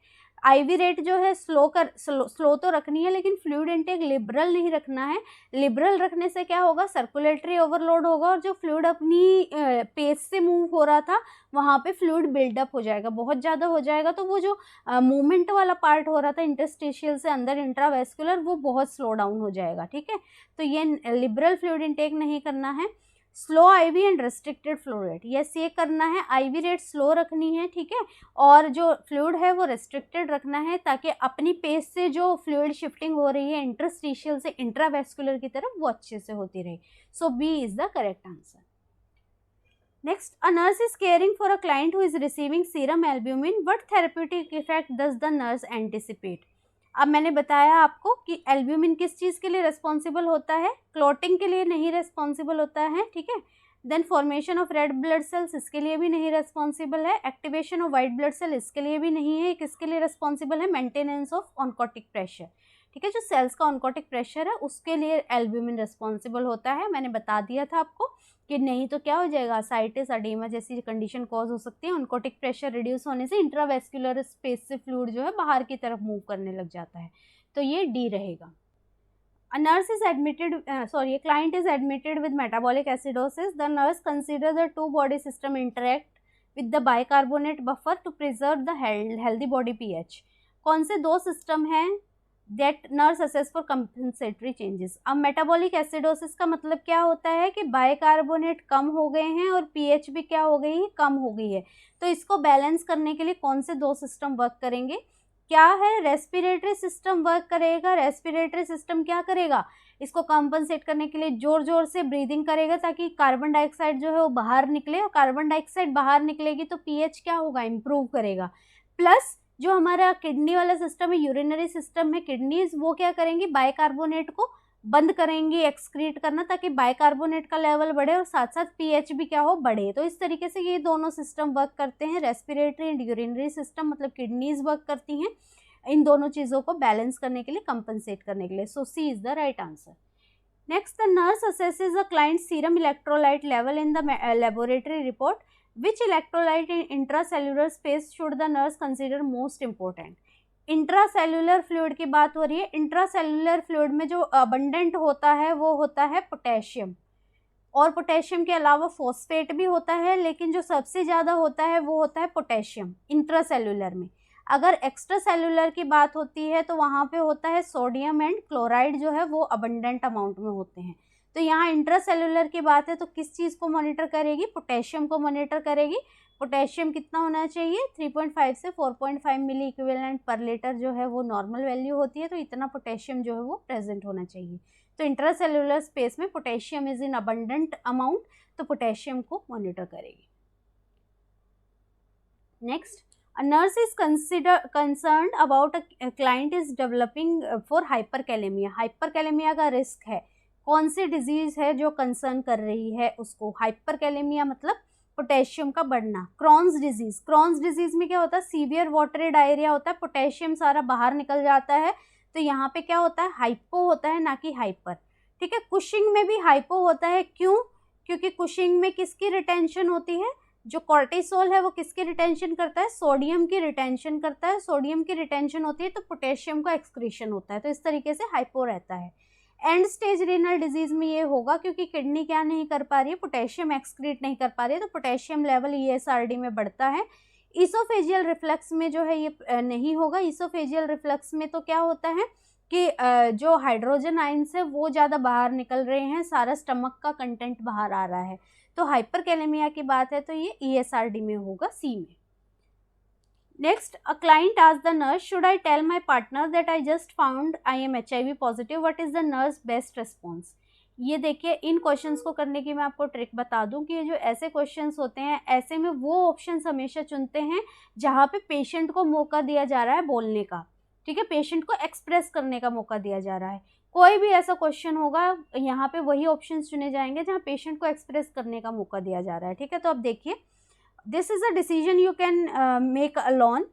IV rate जो है स्लो तो रखनी है, लेकिन फ्लूइड इनटेक लिबरल नहीं रखना है। लिबरल रखने से क्या होगा? सर्कुलेटरी ओवरलोड होगा, और जो फ्लूइड अपनी पेस से मूव हो रहा था वहाँ पे फ्लूइड बिल्डअप हो जाएगा, बहुत ज़्यादा हो जाएगा, तो वो जो मूवमेंट वाला पार्ट हो रहा था इंटरस्टिशियल से अंदर इंट्रावेस्कुलर, वो बहुत स्लो डाउन हो जाएगा, ठीक है। तो ये लिबरल फ्लूइड इनटेक नहीं करना है। Slow IV and restricted flow rate, yes ये करना है। आईवी रेट स्लो रखनी है, ठीक है, और जो फ्लूइड है वो रेस्ट्रिक्टेड रखना है, ताकि अपनी पेस से जो फ्लूइड शिफ्टिंग हो रही है इंटरस्टिशियल से इंट्रावेस्कुलर की तरफ वो अच्छे से होती रहे। So B is the correct answer. Next, a nurse is caring for a client who is receiving serum albumin, what therapeutic effect does the nurse anticipate? अब मैंने बताया आपको कि एल्ब्यूमिन किस चीज़ के लिए रिस्पॉन्सिबल होता है? क्लॉटिंग के लिए नहीं रिस्पॉन्सिबल होता है, ठीक है। Then formation of red blood cells, इसके लिए भी नहीं रिस्पॉन्सिबल है। Activation of white blood cell, इसके लिए भी नहीं है। किसके लिए रिस्पॉन्सिबल है? मेंटेनेंस ऑफ ऑनकोटिक प्रेशर, ठीक है। जो सेल्स का ऑनकोटिक प्रेशर है उसके लिए एल्ब्यूमिन रिस्पॉन्सिबल होता है। मैंने बता दिया था आपको कि नहीं तो क्या हो जाएगा? असाइटिस, एडिमा जैसी कंडीशन कॉज हो सकती है। ऑनकोटिक प्रेशर रिड्यूस होने से इंट्रावेस्कुलर स्पेस से फ्लूइड जो है बाहर की तरफ मूव करने लग जाता है, तो ये डी रहेगा। A nurse is admitted, a client is admitted with metabolic acidosis. The nurse consider the two body system interact with the bicarbonate buffer to preserve the healthy body pH. कौन से दो सिस्टम हैं? That nurse assess for compensatory changes. अब metabolic acidosis का मतलब क्या होता है कि बाइकार्बोनेट कम हो गए हैं और पीएच भी क्या हो गई है? कम हो गई है। तो इसको बैलेंस करने के लिए कौन से दो सिस्टम वर्क करेंगे? क्या है? रेस्पिरेटरी सिस्टम वर्क करेगा। रेस्पिरेटरी सिस्टम क्या करेगा? इसको कंपनसेट करने के लिए जोर जोर से ब्रीदिंग करेगा, ताकि कार्बन डाइऑक्साइड जो है वो बाहर निकले, और कार्बन डाइऑक्साइड बाहर निकलेगी तो पीएच क्या होगा? इम्प्रूव करेगा। प्लस जो हमारा किडनी वाला सिस्टम है, यूरिनरी सिस्टम है, किडनीज वो क्या करेंगी? बाइकार्बोनेट को बंद करेंगी एक्सक्रीट करना, ताकि बाइकार्बोनेट का लेवल बढ़े और साथ साथ पीएच भी क्या हो? बढ़े। तो इस तरीके से ये दोनों सिस्टम वर्क करते हैं। रेस्पिरेटरी एंड यूरिनरी सिस्टम, मतलब किडनीज वर्क करती हैं इन दोनों चीज़ों को बैलेंस करने के लिए, कंपनसेट करने के लिए। So C is the right answer. Next, the nurse assesses a client serum electrolyte level in the laboratory report. Which electrolyte in intracellular space should the nurse consider most important? Intracellular fluid की बात हो रही है। Intracellular fluid में जो abundant होता है वो होता है पोटेशियम, और पोटेशियम के अलावा फॉस्फेट भी होता है, लेकिन जो सबसे ज़्यादा होता है वो होता है पोटेशियम इंट्रासेल्युलर में। अगर एक्स्ट्रा सेल्युलर की बात होती है तो वहाँ पे होता है सोडियम एंड क्लोराइड, जो है वो अबंडेंट अमाउंट में होते हैं। तो यहाँ इंट्रासेल्युलर की बात है तो किस चीज़ को मॉनिटर करेगी? पोटेशियम को मॉनिटर करेगी। पोटेशियम कितना होना चाहिए? 3.5 से 4.5 मिली इक्विवेलेंट पर लीटर जो है वो नॉर्मल वैल्यू होती है, तो इतना पोटेशियम जो है वो प्रेजेंट होना चाहिए। तो इंट्रासेल्युलर स्पेस में potassium is in abundant amount, तो पोटेशियम को मॉनिटर करेगी। Next, a nurse is concerned about a client is developing for hyperkalemia. Hyperkalaemia का रिस्क है। कौन सी डिजीज है जो कंसर्न कर रही है उसको? हाइपरकैलेमिया मतलब पोटेशियम का बढ़ना। क्रॉन्स डिजीज में क्या होता है, सीवियर वाटरी डायरिया होता है, पोटेशियम सारा बाहर निकल जाता है, तो यहाँ पे क्या होता है, हाइपो होता है ना कि हाइपर। ठीक है, कुशिंग में भी हाइपो होता है, क्यों, क्योंकि कुशिंग में किसकी रिटेंशन होती है, जो कॉर्टिसोल है वो किसकी रिटेंशन करता है, सोडियम की रिटेंशन करता है, सोडियम की रिटेंशन होती है तो पोटेशियम का एक्सक्रीशन होता है, तो इस तरीके से हाइपो रहता है। एंड स्टेज रीनल डिजीज में ये होगा क्योंकि किडनी क्या नहीं कर पा रही है, पोटेशियम एक्सक्रीट नहीं कर पा रही है, तो पोटेशियम लेवल ESRD में बढ़ता है। ईसोफेजियल रिफ्लक्स में जो है ये नहीं होगा। ईसोफेजियल रिफ्लक्स में तो क्या होता है कि जो हाइड्रोजन आयंस है वो ज़्यादा बाहर निकल रहे हैं, सारा स्टमक का कंटेंट बाहर आ रहा है, तो हाइपरकैलेमिया की बात है तो ये ESRD में होगा, सी में। Next, a client asked the nurse, should I tell my partner that I just found I am HIV positive, what is the nurse best response. ये देखिए, इन क्वेश्चंस को करने की मैं आपको ट्रिक बता दूं कि ये जो ऐसे क्वेश्चंस होते हैं, ऐसे में वो ऑप्शंस हमेशा चुनते हैं जहाँ पे पेशेंट को मौका दिया जा रहा है बोलने का। ठीक है, पेशेंट को एक्सप्रेस करने का मौका दिया जा रहा है। कोई भी ऐसा क्वेश्चन होगा यहाँ पे वही ऑप्शन चुने जाएंगे जहाँ पेशेंट को एक्सप्रेस करने का मौका दिया जा रहा है। ठीक है, तो अब देखिए, this is a decision you can make alone,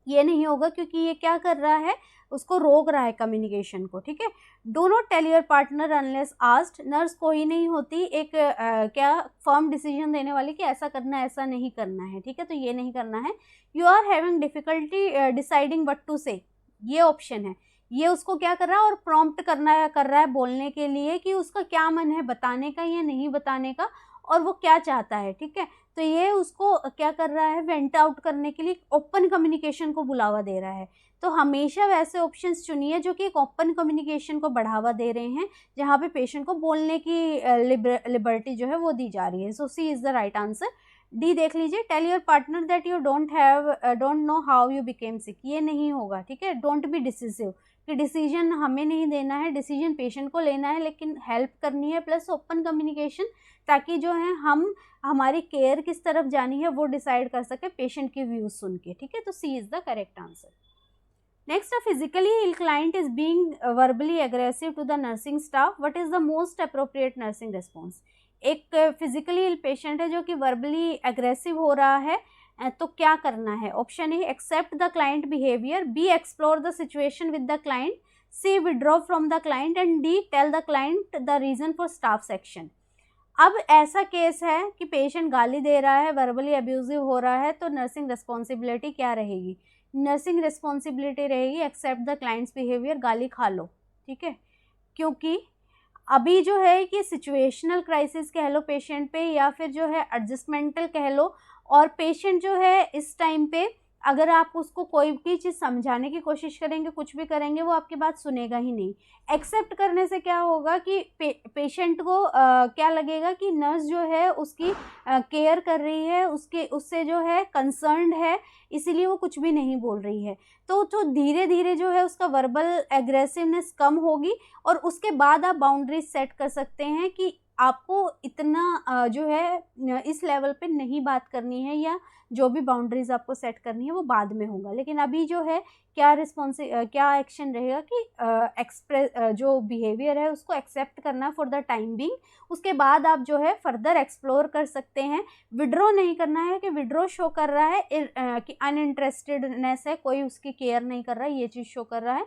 ये नहीं होगा क्योंकि ये क्या कर रहा है, उसको रोक रहा है कम्युनिकेशन को। ठीक है, do not tell your partner unless asked, nurse कोई नहीं होती एक क्या फर्म डिसीजन देने वाली कि ऐसा करना है ऐसा नहीं करना है। ठीक है, तो ये नहीं करना है। You are having difficulty deciding what to say, ये ऑप्शन है, ये उसको क्या कर रहा है और प्रॉम्प्ट कर रहा है बोलने के लिए कि उसका क्या मन है, बताने का या नहीं बताने का, और वो क्या चाहता है। ठीक है, तो ये उसको क्या कर रहा है, वेंट आउट करने के लिए ओपन कम्युनिकेशन को बुलावा दे रहा है। तो हमेशा वैसे ऑप्शंस चुनिए जो कि एक ओपन कम्युनिकेशन को बढ़ावा दे रहे हैं, जहाँ पे पेशेंट को बोलने की लिबर्टी जो है वो दी जा रही है। So C is the right answer. D देख लीजिए, tell your partner that you don't know how you became sick, ये नहीं होगा। ठीक है, डोंट बी डिसिसिव, कि डिसीजन हमें नहीं देना है, डिसीजन पेशेंट को लेना है, लेकिन हेल्प करनी है, प्लस ओपन कम्युनिकेशन, ताकि जो है हम हमारी केयर किस तरफ जानी है वो डिसाइड कर सके पेशेंट की व्यूज सुन के। ठीक है, तो C is the correct answer. Next, a physically ill client is being verbally aggressive to the nursing staff, what is the most appropriate nursing response. एक फिजिकली इल पेशेंट है जो कि वर्बली एग्रेसिव हो रहा है, तो क्या करना है। Option A, accept the client behavior, B, explore the situation with the client, C, withdraw from the client, and D, tell the client the reason for staff section. अब ऐसा केस है कि पेशेंट गाली दे रहा है, वर्बली अब्यूजिव हो रहा है, तो नर्सिंग रिस्पॉन्सिबिलिटी क्या रहेगी, नर्सिंग रिस्पॉन्सिबिलिटी रहेगी एक्सेप्ट द क्लाइंट्स बिहेवियर, गाली खा लो। ठीक है, क्योंकि अभी जो है कि सिचुएशनल क्राइसिस कह लो पेशेंट पे, या फिर जो है एडजस्टमेंटल कह लो, और पेशेंट जो है इस टाइम पे अगर आप उसको कोई भी चीज़ समझाने की कोशिश करेंगे, कुछ भी करेंगे, वो आपकी बात सुनेगा ही नहीं। एक्सेप्ट करने से क्या होगा कि पेशेंट को क्या लगेगा कि नर्स जो है उसकी केयर कर रही है, उससे जो है कंसर्न्ड है, इसीलिए वो कुछ भी नहीं बोल रही है। तो धीरे धीरे जो है उसका वर्बल एग्रेसिवनेस कम होगी, और उसके बाद आप बाउंड्रीज सेट कर सकते हैं कि आपको इतना जो है इस लेवल पे नहीं बात करनी है, या जो भी बाउंड्रीज आपको सेट करनी है वो बाद में होगा। लेकिन अभी जो है क्या क्या एक्शन रहेगा कि जो बिहेवियर है उसको एक्सेप्ट करना फॉर द टाइम बिंग, उसके बाद आप जो है फर्दर एक्सप्लोर कर सकते हैं। विड्रॉ नहीं करना है कि विड्रॉ शो कर रहा है कि अनइंटरेस्टेडनेस है, कोई उसकी केयर नहीं कर रहा है, ये चीज़ शो कर रहा है।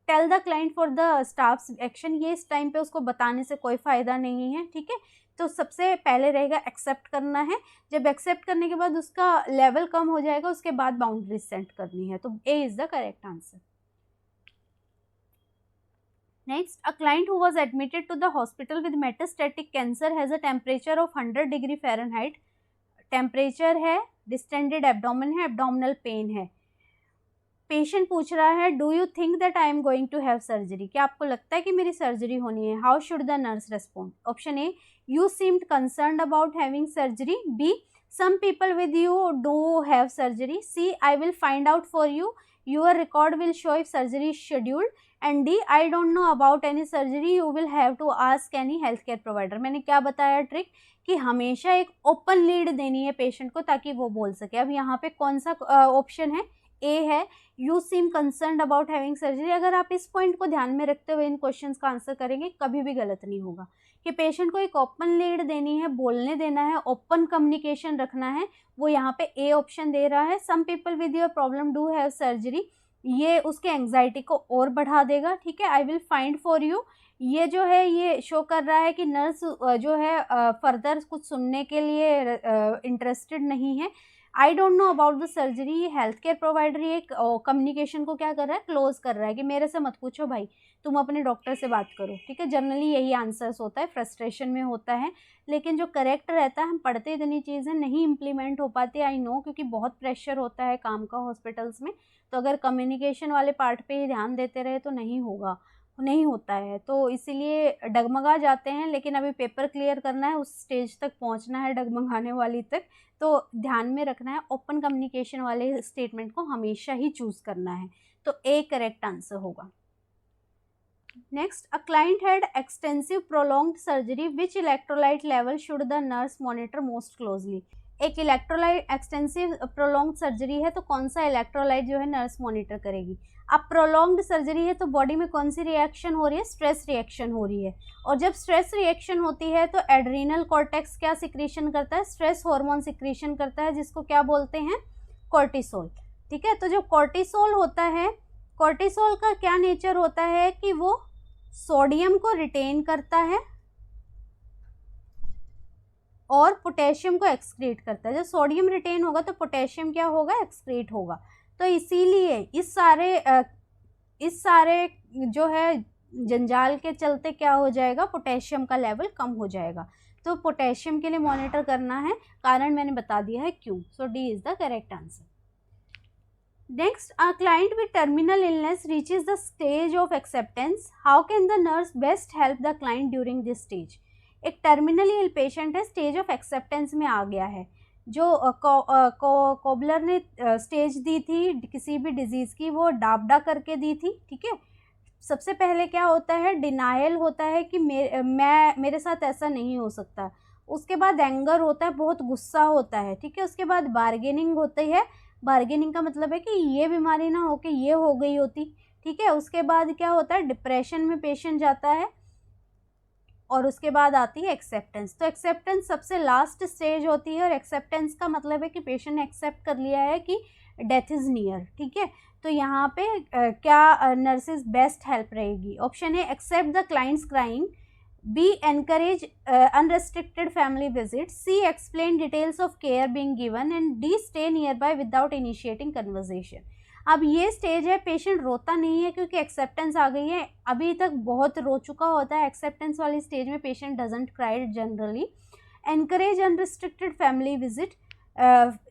Tell the client for the staff action, ये इस टाइम पे उसको बताने से कोई फ़ायदा नहीं है। ठीक है, तो सबसे पहले रहेगा एक्सेप्ट करना है, जब एक्सेप्ट करने के बाद उसका लेवल कम हो जाएगा, उसके बाद बाउंड्रीज सेट करनी है, तो A is the correct answer. Next, a client who was admitted to the hospital with metastatic cancer has a temperature of 100 degree Fahrenheit, temperature है, डिस्टेंडेड एब्डोमेन है, एब्डोमिनल पेन है। पेशेंट पूछ रहा है, do you think that I am going to have surgery, क्या आपको लगता है कि मेरी सर्जरी होनी है। How should the nurse respond. Option A, you seemed concerned about having surgery, B, some people with you do have surgery, C, I will find out for you, your record will show if surgery is scheduled, and D, I don't know about any surgery, you will have to ask any health care provider. मैंने क्या बताया trick, कि हमेशा एक open lead देनी है patient को ताकि वो बोल सके। अब यहाँ पे कौन सा ऑप्शन है, ए है, you seem concerned about having surgery. अगर आप इस पॉइंट को ध्यान में रखते हुए इन क्वेश्चंस का आंसर करेंगे कभी भी गलत नहीं होगा कि पेशेंट को एक ओपन लीड देनी है, बोलने देना है, ओपन कम्युनिकेशन रखना है, वो यहाँ पे ए ऑप्शन दे रहा है। Some people with your problem do have surgery, ये उसके एंग्जाइटी को और बढ़ा देगा, ठीक है। I will find for you, ये जो है ये शो कर रहा है कि नर्स जो है फर्दर कुछ सुनने के लिए इंटरेस्टेड नहीं है। आई don't know about the surgery, ये हेल्थ केयर प्रोवाइडर ये कम्युनिकेशन को क्या कर रहा है, क्लोज कर रहा है कि मेरे से मत पूछो भाई, तुम अपने डॉक्टर से बात करो, ठीक है। जनरली यही आंसर्स होता है, फ्रस्ट्रेशन में होता है, लेकिन जो करेक्ट रहता है, हम पढ़ते इतनी चीज़ें नहीं इम्प्लीमेंट हो पाती, आई नो, क्योंकि बहुत प्रेशर होता है काम का हॉस्पिटल्स में। तो अगर कम्युनिकेशन वाले पार्ट पे ही ध्यान देते रहे तो नहीं होगा, नहीं होता है, तो इसीलिए डगमगा जाते हैं। लेकिन अभी पेपर क्लियर करना है, उस स्टेज तक पहुंचना है डगमगाने वाली तक, तो ध्यान में रखना है ओपन कम्युनिकेशन वाले स्टेटमेंट को हमेशा ही चूज करना है। तो ए करेक्ट आंसर होगा। Next, a client had extensive prolonged surgery, which electrolyte level should the nurse monitor most closely. एक इलेक्ट्रोलाइट एक्सटेंसिव प्रोलॉन्ग्ड सर्जरी है तो कौन सा इलेक्ट्रोलाइट जो है नर्स मॉनिटर करेगी। अब प्रोलॉन्ग्ड सर्जरी है तो बॉडी में कौन सी रिएक्शन हो रही है, स्ट्रेस रिएक्शन हो रही है, और जब स्ट्रेस रिएक्शन होती है तो एड्रीनल कॉर्टेक्स क्या सिक्रीशन करता है, स्ट्रेस हार्मोन सिक्रीशन करता है, जिसको क्या बोलते हैं, कॉर्टिसोल, ठीक है। तो जो कॉर्टिसोल होता है, कॉर्टिसोल का क्या नेचर होता है कि वो सोडियम को रिटेन करता है और पोटेशियम को एक्सक्रीट करता है। जब सोडियम रिटेन होगा तो पोटेशियम क्या होगा, एक्सक्रीट होगा। तो इसीलिए इस सारे जो है जंजाल के चलते क्या हो जाएगा, पोटेशियम का लेवल कम हो जाएगा। तो पोटेशियम के लिए मॉनिटर करना है, कारण मैंने बता दिया है क्यों। So D is the correct answer. Next, a client with terminal illness reaches the stage of acceptance. How can the nurse best help the client during this stage? एक टर्मिनली इल पेशेंट है, stage of acceptance में आ गया है। जो cobbler ने stage दी थी किसी भी डिजीज़ की, वो डाबडा करके दी थी, ठीक है। सबसे पहले क्या होता है, डिनायल होता है कि मेरे साथ ऐसा नहीं हो सकता। उसके बाद एंगर होता है, बहुत गुस्सा होता है, ठीक है। उसके बाद बार्गेनिंग होती है, बार्गेनिंग का मतलब है कि ये बीमारी ना हो के ये हो गई होती, ठीक है। उसके बाद क्या होता है, डिप्रेशन में पेशेंट जाता है, और उसके बाद आती है एक्सेप्टेंस। तो एक्सेप्टेंस सबसे लास्ट स्टेज होती है, और एक्सेप्टेंस का मतलब है कि पेशेंट ने एक्सेप्ट कर लिया है कि डेथ इज़ नियर, ठीक है। तो यहाँ पे क्या नर्सेज बेस्ट हेल्प रहेगी। Option A, accept the client's crying, B, encourage unrestricted family visit, C, explain details of care being given, and D, stay nearby without initiating conversation. अब ये stage है, पेशेंट रोता नहीं है क्योंकि acceptance आ गई है, अभी तक बहुत रो चुका होता है। एक्सेप्टेंस वाली स्टेज में patient doesn't cry generally. Encourage unrestricted family visit,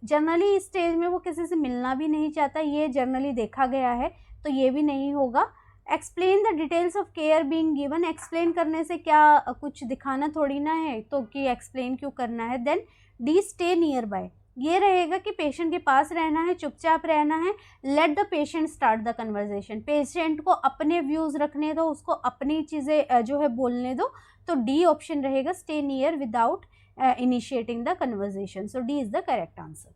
generally इस स्टेज में वो किसी से मिलना भी नहीं चाहता, ये जनरली देखा गया है, तो ये भी नहीं होगा। Explain the details of care being given, explain करने से क्या कुछ दिखाना थोड़ी ना है, तो कि एक्सप्लेन क्यों करना है। Then D, stay nearby, ये रहेगा कि पेशेंट के पास रहना है, चुपचाप रहना है। Let the patient start the conversation, patient को अपने व्यूज़ रखने दो, उसको अपनी चीज़ें जो है बोलने दो। तो डी ऑप्शन रहेगा, stay near without initiating the conversation. So D is the correct answer.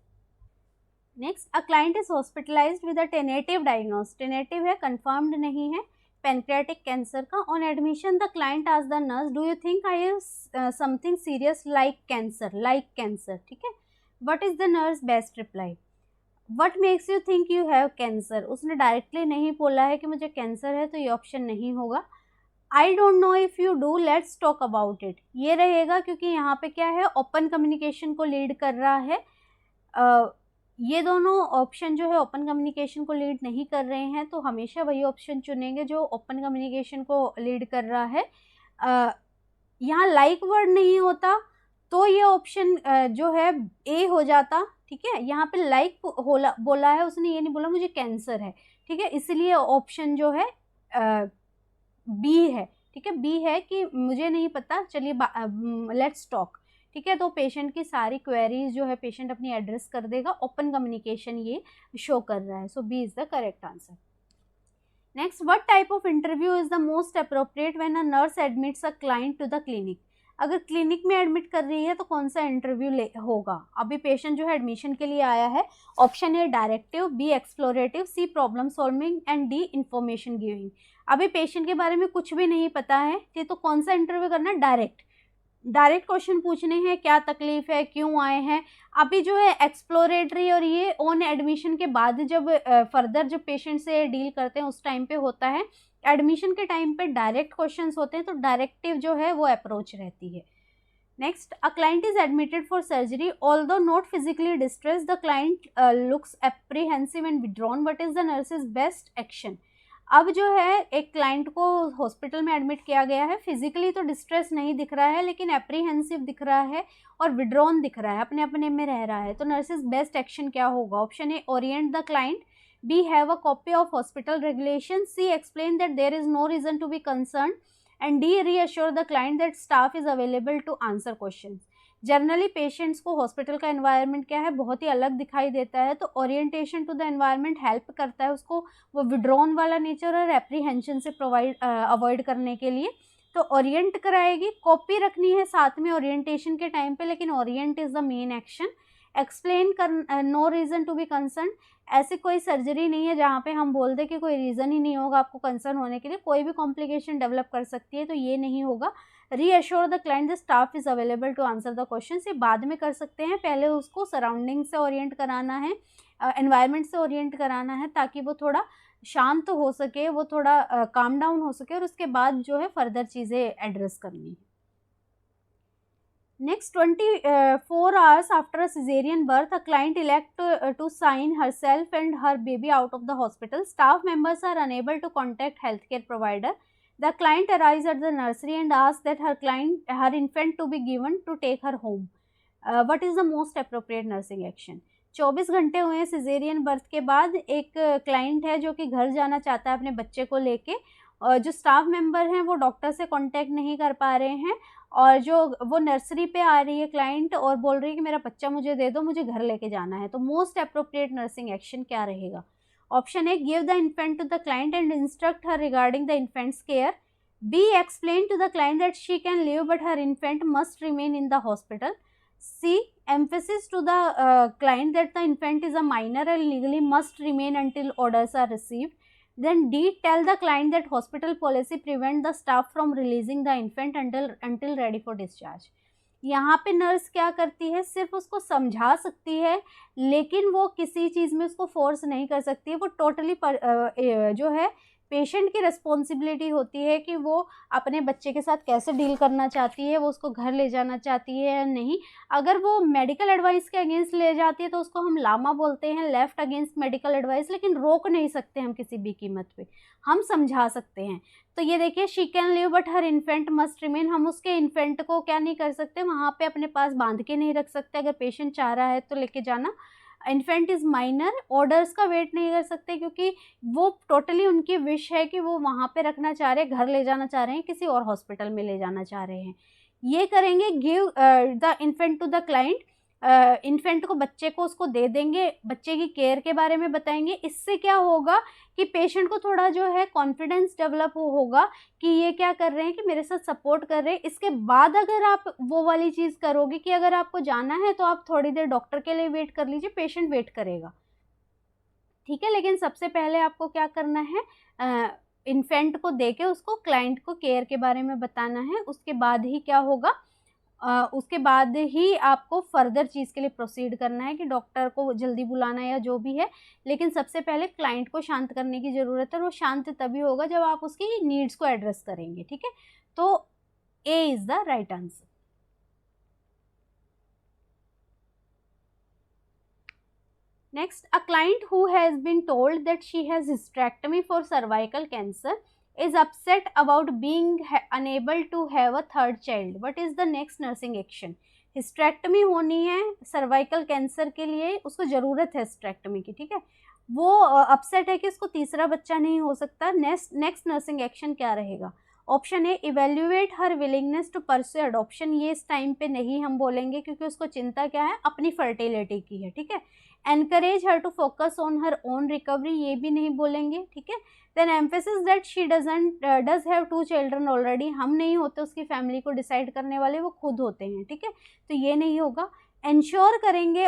Next, a client is hospitalized with a tentative diagnose, tentative है, कंफर्म्ड नहीं है, पैनक्रियाटिक कैंसर का। On admission the client asked the nurse, do you think I have something serious like cancer, ठीक है। What is the nurse best reply, what makes you think you have cancer. उसने directly नहीं बोला है कि मुझे cancer है, तो ये ऑप्शन नहीं होगा। आई don't know if you do, let's talk about it, ये रहेगा, क्योंकि यहाँ पे क्या है, ओपन कम्युनिकेशन को लीड कर रहा है। ये दोनों ऑप्शन जो है ओपन कम्युनिकेशन को लीड नहीं कर रहे हैं, तो हमेशा वही ऑप्शन चुनेंगे जो ओपन कम्युनिकेशन को लीड कर रहा है। यहाँ लाइक वर्ड नहीं होता तो ये ऑप्शन जो है ए हो जाता, ठीक है। यहाँ पे लाइक बोला है उसने, ये नहीं बोला मुझे कैंसर है, ठीक है, इसलिए ऑप्शन जो है बी है, ठीक है। बी है कि मुझे नहीं पता, चलिए लेट्स टॉक, ठीक है। तो पेशेंट की सारी क्वेरीज जो है पेशेंट अपनी एड्रेस कर देगा, ओपन कम्युनिकेशन ये शो कर रहा है। So B is the correct answer. Next, what type of interview is the most appropriate when a nurse admits a client to the clinic. अगर क्लिनिक में एडमिट कर रही है तो कौन सा इंटरव्यू होगा। अभी पेशेंट जो है एडमिशन के लिए आया है, option A directive, B explorative, C problem solving and D information giving. अभी पेशेंट के बारे में कुछ भी नहीं पता है, तो कौन सा इंटरव्यू करना, डायरेक्ट क्वेश्चन पूछने हैं, क्या तकलीफ है, क्यों आए हैं। अभी जो है एक्सप्लोरेटरी और ये ऑन एडमिशन के बाद जब फर्दर जब पेशेंट से डील करते हैं उस टाइम पे होता है। एडमिशन के टाइम पे डायरेक्ट क्वेश्चंस होते हैं, तो डायरेक्टिव जो है वो अप्रोच रहती है। Next, a client is admitted for surgery although not physically distress, the client looks apprehensive and withdrawn, what is the nurses best action. अब जो है एक क्लाइंट को हॉस्पिटल में एडमिट किया गया है, फिजिकली तो डिस्ट्रेस नहीं दिख रहा है लेकिन एप्रीहेंसिव दिख रहा है और विड्रॉन दिख रहा है, अपने अपने में रह रहा है। तो नर्सेज बेस्ट एक्शन क्या होगा, option A orient the client, B have a copy of hospital regulation, C explain that there is no reason to be concern and D reassure the client that staff is available to answer question. Generally patients को hospital का environment क्या है, बहुत ही अलग दिखाई देता है, तो orientation to the environment help करता है उसको वो विड्रॉन वाला नेचर और एप्रीहेंशन से अवॉइड करने के लिए। तो ओरिएंट कराएगी, कॉपी रखनी है साथ में ओरिएंटेशन के टाइम पे, लेकिन orient is the main action. Explain कर, no reason to be concern, ऐसी कोई सर्जरी नहीं है जहाँ पे हम बोल दें कि कोई रीज़न ही नहीं होगा आपको कंसर्न होने के लिए, कोई भी कॉम्प्लिकेशन डेवलप कर सकती है, तो ये नहीं होगा। Reassure the client the staff is available to answer the question, ये बाद में कर सकते हैं, पहले उसको सराउंडिंग से ओरिएंट कराना है, एनवायरनमेंट से ओरिएंट कराना है, ताकि वो थोड़ा शांत हो सके, वो थोड़ा काम डाउन हो सके, और उसके बाद जो है फर्दर चीज़ें एड्रेस करनी है। Next 24 hours after a cesarean birth, a client elect to sign herself and her baby out of the hospital. Staff members are unable to contact healthcare provider. The client arrives at the nursery and asks that her infant to be given to take her home. What is the most appropriate nursing action? 24 घंटे हुए हैं caesarean birth के बाद, एक client है जो कि घर जाना चाहता है अपने बच्चे को लेके, और जो स्टाफ मेंबर हैं वो डॉक्टर से कांटेक्ट नहीं कर पा रहे हैं, और जो वो नर्सरी पे आ रही है क्लाइंट और बोल रही है कि मेरा बच्चा मुझे दे दो, मुझे घर लेके जाना है। तो मोस्ट अप्रोप्रिएट नर्सिंग एक्शन क्या रहेगा, option A give the infant to the client and instruct her regarding the infant's care, B explain to the client that she can live but her infant must remain in the hospital, C emphasis to the client that the infant is a minor and legally must remain until orders are received, then D tell the client that hospital policy prevent the staff from releasing the infant until ready for discharge। यहाँ पे nurse क्या करती है, सिर्फ उसको समझा सकती है, लेकिन वो किसी चीज़ में उसको फोर्स नहीं कर सकती है। वो टोटली जो है पेशेंट की रिस्पॉन्सिबिलिटी होती है कि वो अपने बच्चे के साथ कैसे डील करना चाहती है, वो उसको घर ले जाना चाहती है या नहीं। अगर वो मेडिकल एडवाइस के अगेंस्ट ले जाती है तो उसको हम लामा बोलते हैं, लेफ्ट अगेंस्ट मेडिकल एडवाइस, लेकिन रोक नहीं सकते हम किसी भी कीमत पे, हम समझा सकते हैं। तो ये देखिए, she can live but her infant must remain, हम उसके इन्फेंट को क्या नहीं कर सकते, वहाँ पे अपने पास बांध के नहीं रख सकते। अगर पेशेंट चाह रहा है तो लेके जाना। इन्फेंट इज़ माइनर, ऑर्डर्स का वेट नहीं कर सकते, क्योंकि वो टोटली उनकी विश है कि वो वहाँ पे रखना चाह रहे हैं, घर ले जाना चाह रहे हैं, किसी और हॉस्पिटल में ले जाना चाह रहे हैं। ये करेंगे, give the infant to the client, infant को, बच्चे को उसको दे देंगे, बच्चे की केयर के बारे में बताएंगे। इससे क्या होगा कि पेशेंट को थोड़ा जो है कॉन्फिडेंस डेवलप होगा कि ये क्या कर रहे हैं कि मेरे साथ सपोर्ट कर रहे हैं। इसके बाद अगर आप वो वाली चीज़ करोगे कि अगर आपको जाना है तो आप थोड़ी देर डॉक्टर के लिए वेट कर लीजिए, पेशेंट वेट करेगा, ठीक है। लेकिन सबसे पहले आपको क्या करना है, इन्फेंट को देके उसको, क्लाइंट को केयर के बारे में बताना है। उसके बाद ही क्या होगा, उसके बाद ही आपको फर्दर चीज़ के लिए प्रोसीड करना है कि डॉक्टर को जल्दी बुलाना या जो भी है। लेकिन सबसे पहले क्लाइंट को शांत करने की ज़रूरत है, और वो शांत तभी होगा जब आप उसकी नीड्स को एड्रेस करेंगे, ठीक है। तो A is the right answer. Next, a client who has been told that she has hysterectomy for cervical cancer is upset about being unable to have a third child. What is the next nursing action? Hysterectomy होनी है cervical cancer के लिए, उसको ज़रूरत है hysterectomy की, ठीक है। वो अपसेट है कि उसको तीसरा बच्चा नहीं हो सकता। नेक्स्ट नर्सिंग एक्शन क्या रहेगा, option A evaluate her willingness to pursue adoption, ये इस टाइम पे नहीं हम बोलेंगे क्योंकि उसको चिंता क्या है, अपनी फर्टिलिटी की है, ठीक है। Encourage her to focus on her own recovery, ये भी नहीं बोलेंगे, ठीक है। Then emphasis that she does have 2 children already, हम नहीं होते उसकी फैमिली को डिसाइड करने वाले, वो खुद होते हैं, ठीक है, तो ये नहीं होगा। इंश्योर करेंगे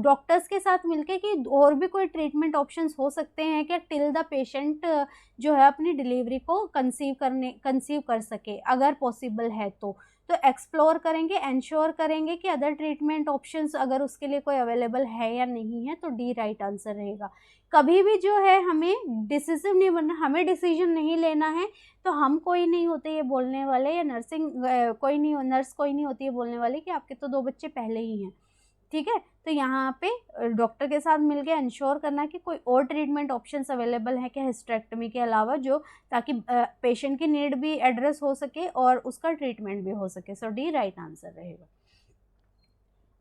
डॉक्टर्स के साथ मिलके कि और भी कोई ट्रीटमेंट ऑप्शंस हो सकते हैं क्या टिल द पेशेंट जो है अपनी डिलीवरी को कंसीव कर सके, अगर पॉसिबल है तो एक्सप्लोर करेंगे, इंश्योर करेंगे कि अदर ट्रीटमेंट ऑप्शंस अगर उसके लिए कोई अवेलेबल है या नहीं है, तो डी राइट आंसर रहेगा। कभी भी जो है हमें डिसीसिव नहीं बनना, हमें डिसीजन नहीं लेना है, तो हम कोई नहीं होते ये बोलने वाले, या नर्स कोई नहीं होती है बोलने वाली कि आपके तो 2 बच्चे पहले ही हैं, ठीक है। तो यहाँ पे डॉक्टर के साथ मिलके इंश्योर करना कि कोई और ट्रीटमेंट ऑप्शंस अवेलेबल है क्या हिस्टेरेक्टमी के अलावा, जो ताकि पेशेंट की नीड भी एड्रेस हो सके और उसका ट्रीटमेंट भी हो सके। सो डी राइट आंसर रहेगा।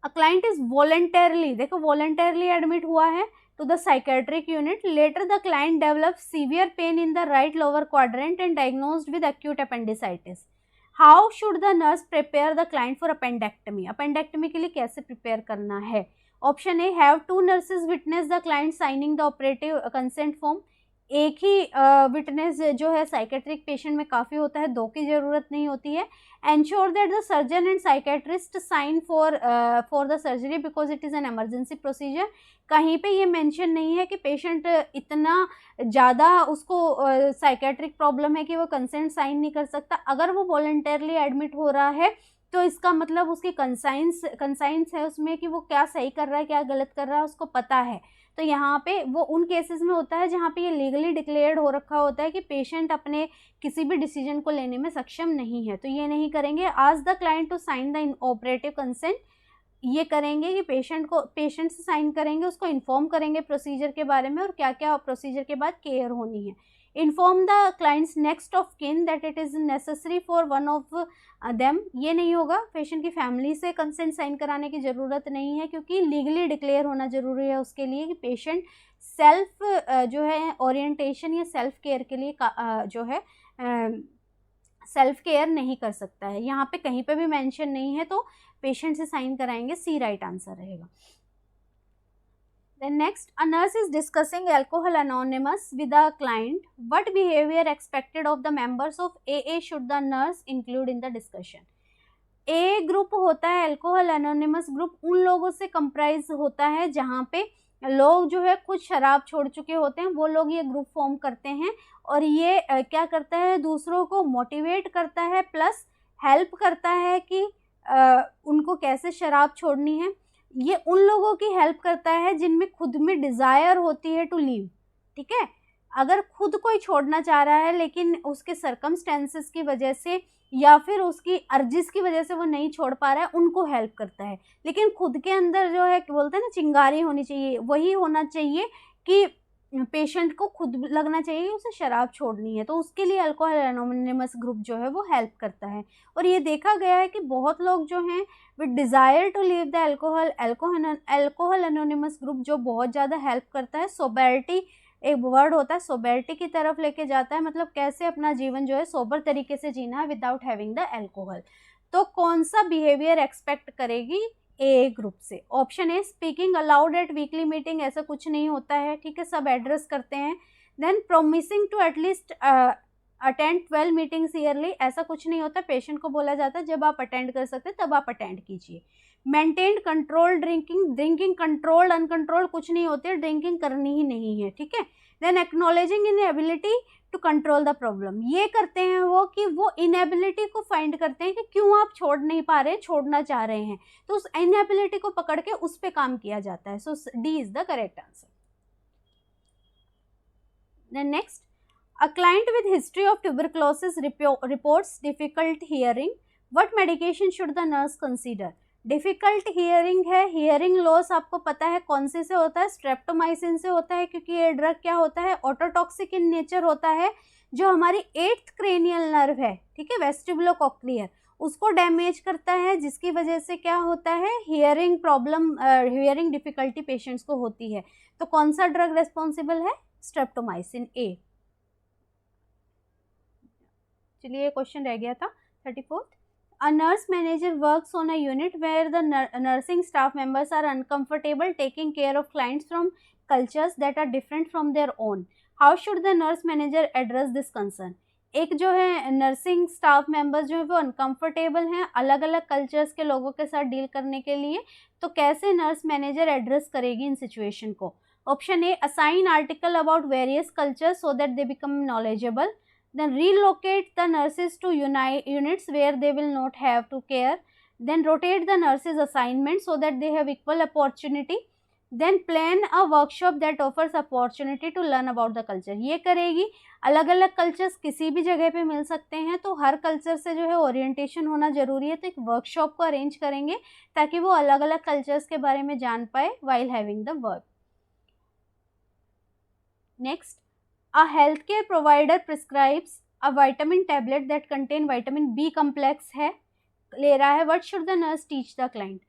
अ क्लाइंट इज वॉलंटरली, देखो वॉलंटरली एडमिट हुआ है to the psychiatric unit. Later the client developed severe pain in the right lower quadrant and diagnosed with acute appendicitis. How should the nurse prepare the client for appendectomy? Appendectomy के लिए कैसे prepare करना है? Option A, have 2 nurses witness the client signing the operative consent form. एक ही witness जो है psychiatric patient में काफ़ी होता है, 2 की ज़रूरत नहीं होती है। Ensure that the surgeon and psychiatrist sign for the surgery because it is an emergency procedure. कहीं पे ये मेंशन नहीं है कि पेशेंट इतना ज़्यादा उसको साइकेट्रिक प्रॉब्लम है कि वो कंसेंट साइन नहीं कर सकता। अगर वो वॉलंटरली एडमिट हो रहा है तो इसका मतलब उसकी कंसाइंस है उसमें कि वो क्या सही कर रहा है क्या गलत कर रहा है उसको पता है। तो यहाँ पे वो उन केसेस में होता है जहाँ पे ये लीगली डिक्लेयर्ड हो रखा होता है कि पेशेंट अपने किसी भी डिसीजन को लेने में सक्षम नहीं है, तो ये नहीं करेंगे। Ask the client to sign the operative consent, ये करेंगे कि पेशेंट से साइन करेंगे, उसको इन्फॉर्म करेंगे प्रोसीजर के बारे में और क्या क्या प्रोसीजर के बाद केयर होनी है। Inform the clients next of kin that it is necessary for one of them, ये नहीं होगा। पेशेंट की फैमिली से कंसेंट साइन कराने की ज़रूरत नहीं है क्योंकि लीगली डिक्लेयर होना ज़रूरी है उसके लिए कि पेशेंट सेल्फ जो है ओरिएंटेशन या सेल्फ केयर के लिए जो है सेल्फ केयर नहीं कर सकता है। यहाँ पे कहीं पे भी मेंशन नहीं है तो पेशेंट से साइन कराएंगे, सी राइट आंसर रहेगा। Then next, a nurse is discussing alcohol anonymous with a client. What behavior expected of the members of AA should the nurse include in the discussion? AA group होता है, alcohol anonymous group उन लोगों से comprise होता है जहाँ पे लोग जो है कुछ शराब छोड़ चुके होते हैं, वो लोग ये ग्रुप फॉर्म करते हैं और ये क्या करता है, दूसरों को मोटिवेट करता है प्लस हेल्प करता है कि उनको कैसे शराब छोड़नी है। ये उन लोगों की हेल्प करता है जिनमें खुद में डिज़ायर होती है टू लीव, ठीक है। अगर खुद कोई छोड़ना चाह रहा है लेकिन उसके सर्कमस्टेंसेस की वजह से या फिर उसकी अर्जिस की वजह से वो नहीं छोड़ पा रहा है, उनको हेल्प करता है। लेकिन खुद के अंदर जो है बोलते हैं ना चिंगारी होनी चाहिए, वही होना चाहिए कि पेशेंट को खुद लगना चाहिए कि उसे शराब छोड़नी है, तो उसके लिए अल्कोहल एनोनिमस ग्रुप जो है वो हेल्प करता है। और ये देखा गया है कि बहुत लोग जो हैं with desire to leave the alcohol anonymous group जो बहुत ज़्यादा हेल्प करता है। सोबरिटी एक वर्ड होता है, सोबरिटी की तरफ लेके जाता है, मतलब कैसे अपना जीवन जो है सोबर तरीके से जीना है विदाउट हैविंग द अल्कोहल। तो कौन सा बिहेवियर एक्सपेक्ट करेगी ए ग्रुप से? Option A speaking allowed at weekly meeting, ऐसा कुछ नहीं होता है, ठीक है, सब एड्रेस करते हैं। Then promising to at least attend 12 meetings yearly, ऐसा कुछ नहीं होता, पेशेंट को बोला जाता है जब आप अटेंड कर सकते तब आप अटेंड कीजिए। Maintain control drinking controlled uncontrolled कुछ नहीं होती है, ड्रिंकिंग करनी ही नहीं है, ठीक है। Then acknowledging inability to control the problem, ये करते हैं वो कि वो इनएबिलिटी को फाइंड करते हैं कि क्यों आप छोड़ नहीं पा रहे हैं, छोड़ना चाह रहे हैं, तो उस इनएबिलिटी को पकड़ के उस पर काम किया जाता है। So D is the correct answer. Then next, a client with history of tuberculosis reports difficult hearing. What medication should the nurse consider? Difficult hearing है, हियरिंग लॉस आपको पता है कौन से होता है, स्ट्रेप्टोमाइसिन से होता है, क्योंकि ये ड्रग क्या होता है, ऑटोटॉक्सिक इन नेचर होता है, जो हमारी 8th क्रेनियल नर्व है, ठीक है, वेस्टिबुलोकोक्लियर, उसको डैमेज करता है, जिसकी वजह से क्या होता है, hearing problem, hearing difficulty patients को होती है। तो कौन सा ड्रग रेस्पॉन्सिबल है, स्ट्रेप्टोमाइसिन ए। चलिए ये क्वेश्चन रह गया था 34th। A nurse manager works on a unit where the nursing staff members are uncomfortable taking care of clients from cultures that are different from their own. How should the nurse manager address this concern? एक जो है nursing staff members जो है वो uncomfortable हैं अलग अलग cultures के लोगों के साथ डील करने के लिए, तो कैसे नर्स मैनेजर एड्रेस करेगी इन सिचुएशन को? Option A, assign article about various cultures so that they become knowledgeable. Then relocate the nurses to units where they will not have to care. Then rotate the nurses assignment so that they have equal opportunity. Then plan a workshop that offers opportunity to learn about the culture. ये करेगी. अलग अलग cultures किसी भी जगह पे मिल सकते हैं, तो हर कल्चर से जो है ओरिएंटेशन होना ज़रूरी है, तो एक वर्कशॉप को अरेंज करेंगे ताकि वो अलग अलग कल्चर्स के बारे में जान पाए while having the work. Next, a healthcare provider prescribes a vitamin tablet that contain vitamin B complex है, ले रहा है. What should the nurse teach the client?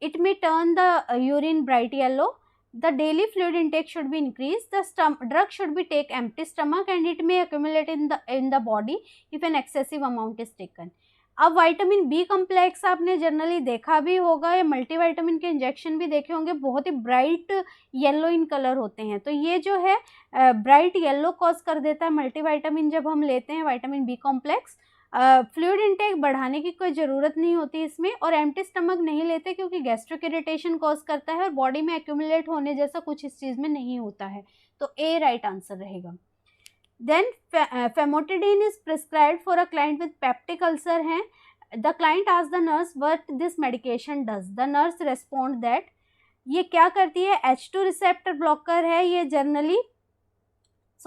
It may turn the urine bright yellow. The daily fluid intake should be increased. The drug should be take empty stomach and it may accumulate in the body if an excessive amount is taken. अब vitamin B complex आपने generally देखा भी होगा या multivitamin के injection भी देखे होंगे, बहुत ही ब्राइट येलो इन कलर होते हैं, तो ये जो है ब्राइट येलो कॉज कर देता है मल्टीविटामिन जब हम लेते हैं vitamin B complex. Fluid intake बढ़ाने की कोई ज़रूरत नहीं होती इसमें, और एम्प्टी स्टमक नहीं लेते क्योंकि गैस्ट्रिक इरिटेशन कॉज करता है और बॉडी में एक्यूमुलेट होने जैसा कुछ इस चीज़ में नहीं होता है, तो ए राइट आंसर रहेगा. Then famotidine is prescribed for a client with peptic ulcer है. The client asks the nurse what this medication does. The nurse respond that ये क्या करती है, H2 रिसेप्टर ब्लॉकर है, ये generally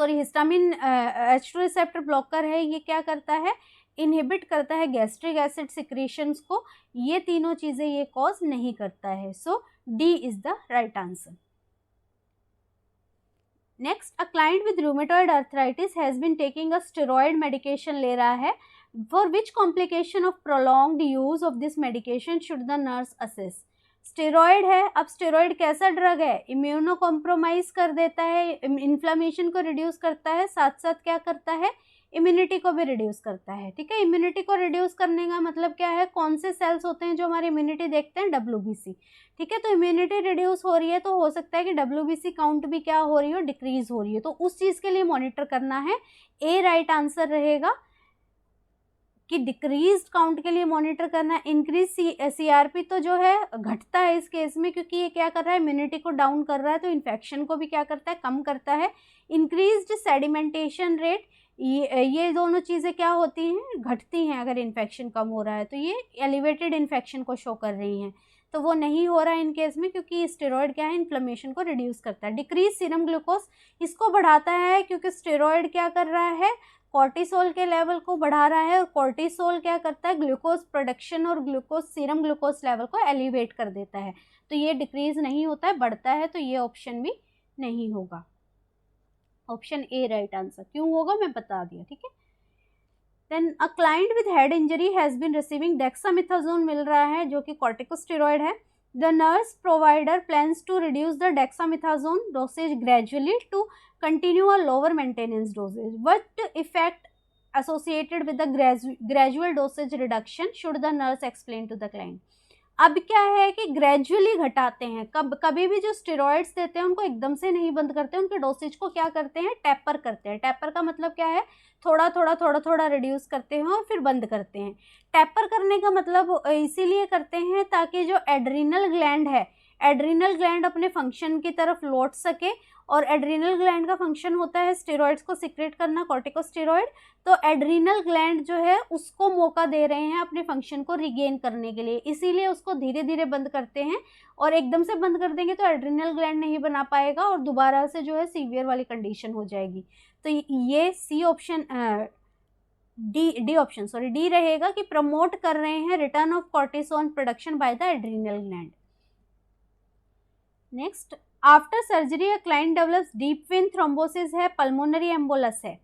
histamine H2 receptor blocker है. ये क्या करता है, इनहिबिट करता है गैस्ट्रिक एसिड सिक्रीशंस को. ये तीनों चीज़ें ये कॉज नहीं करता है, so D is the right answer. Next, a client with rheumatoid arthritis has been taking a steroid medication, ले रहा है. For which complication of prolonged use of this medication should the nurse assess. Steroid है. अब steroid कैसा drug है, immuno compromise कर देता है, इन्फ्लामेशन को रिड्यूस करता है, साथ साथ क्या करता है, इम्यूनिटी को भी रिड्यूस करता है. ठीक है, इम्यूनिटी को रिड्यूस करने का मतलब क्या है, कौन से सेल्स होते हैं जो हमारी इम्यूनिटी देखते हैं, WBC. ठीक है, तो इम्यूनिटी रिड्यूस हो रही है तो हो सकता है कि WBC काउंट भी क्या हो रही हो, डिक्रीज हो रही है, तो उस चीज़ के लिए मॉनिटर करना है. ए राइट आंसर रहेगा कि डिक्रीज काउंट के लिए मॉनिटर करना. इंक्रीज CRP तो जो है घटता है इस केस में, क्योंकि ये क्या कर रहा है, इम्यूनिटी को डाउन कर रहा है, तो इन्फेक्शन को भी क्या करता है, कम करता है. इंक्रीज्ड सेडिमेंटेशन रेट, ये दोनों चीज़ें क्या होती हैं, घटती हैं. अगर इन्फेक्शन कम हो रहा है तो ये एलिवेटेड इन्फेक्शन को शो कर रही हैं, तो वो नहीं हो रहा है इन केस में, क्योंकि स्टेरॉयड क्या है, इन्फ्लेमेशन को रिड्यूस करता है. डिक्रीज सीरम ग्लूकोज, इसको बढ़ाता है क्योंकि स्टेरॉयड क्या कर रहा है, कॉर्टिसोल के लेवल को बढ़ा रहा है, और कॉर्टिसोल क्या करता है, ग्लूकोज प्रोडक्शन और ग्लूकोज सीरम ग्लूकोज लेवल को एलिवेट कर देता है, तो ये डिक्रीज नहीं होता है, बढ़ता है, तो ये ऑप्शन भी नहीं होगा. Option A right answer. क्यों होगा मैं बता दिया. ठीक है, then a client with head injury has been receiving dexamethasone, मिल रहा है जो कि कॉर्टिकोस्टेरॉइड है. The nurse provider plans to reduce the dexamethasone dosage gradually to continue a lower maintenance dosage. What effect associated with the gradual dosage reduction should the nurse explain to the client. अब क्या है कि gradually घटाते हैं, कभी भी जो steroids देते हैं उनको एकदम से नहीं बंद करते, उनके डोसेज को क्या करते हैं, टेपर करते हैं. टेपर का मतलब क्या है, थोड़ा थोड़ा रिड्यूस करते हैं और फिर बंद करते हैं. टेपर करने का मतलब इसीलिए करते हैं ताकि जो एड्रीनल ग्लैंड है, एड्रीनल ग्लैंड अपने फंक्शन की तरफ लौट सके, और एड्रीनल ग्लैंड का फंक्शन होता है स्टेरॉइड्स को सिक्रेट करना, कॉर्टिकोस्टेरॉइड. तो एड्रीनल ग्लैंड जो है उसको मौका दे रहे हैं अपने फंक्शन को रिगेन करने के लिए, इसीलिए उसको धीरे धीरे बंद करते हैं. और एकदम से बंद कर देंगे तो एड्रीनल ग्लैंड नहीं बना पाएगा और दोबारा से जो है सीवियर वाली कंडीशन हो जाएगी. तो ये सी ऑप्शन डी रहेगा कि प्रमोट कर रहे हैं return of cortisone production by the adrenal gland. Next, after surgery a client develops deep vein thrombosis है, पल्मोनरी एम्बोलस है.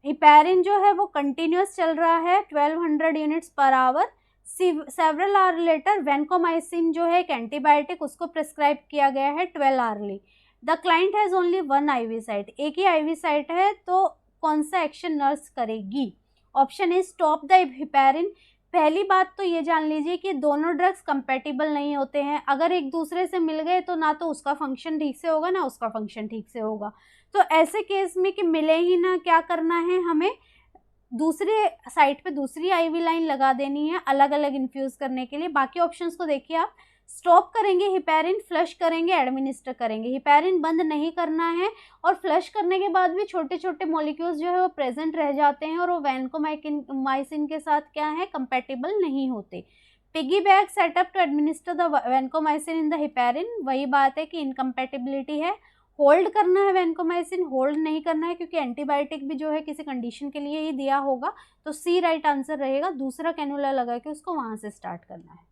हिपैरिन जो है वो कंटिन्यूस चल रहा है 1200 units per hour. Several hour later vancomycin जो है एक एंटीबायोटिक, उसको प्रिस्क्राइब किया गया है 12 hourly. The client has only one IV site, एक ही IV साइट है, तो कौन सा एक्शन नर्स करेगी. Option A stop the heparin. पहली बात तो ये जान लीजिए कि दोनों ड्रग्स कंपैटिबल नहीं होते हैं। अगर एक दूसरे से मिल गए तो ना तो उसका फंक्शन ठीक से होगा ना उसका फंक्शन ठीक से होगा। तो ऐसे केस में कि मिले ही ना, क्या करना है, हमें दूसरे साइड पे दूसरी आईवी लाइन लगा देनी है अलग अलग इन्फ्यूज करने के लिए। बाकी ऑप्शंस को देखिए आप, स्टॉप करेंगे हिपैरिन, फ्लश करेंगे, एडमिनिस्टर करेंगे। हिपैरिन बंद नहीं करना है और फ्लश करने के बाद भी छोटे छोटे मॉलिक्यूल्स जो है वो प्रेजेंट रह जाते हैं और वो वैनकोमाइसिन के साथ क्या है, कंपैटिबल नहीं होते। Piggyback setup to administer the vancomycin in the heparin, वही बात है कि इनकम्पैटिबिलिटी है। होल्ड करना है वैनकोमाइसिन, होल्ड नहीं करना है क्योंकि एंटीबायोटिक भी जो है किसी कंडीशन के लिए ही दिया होगा। तो सी राइट आंसर रहेगा, दूसरा कैनुला लगा के उसको वहां से स्टार्ट करना है।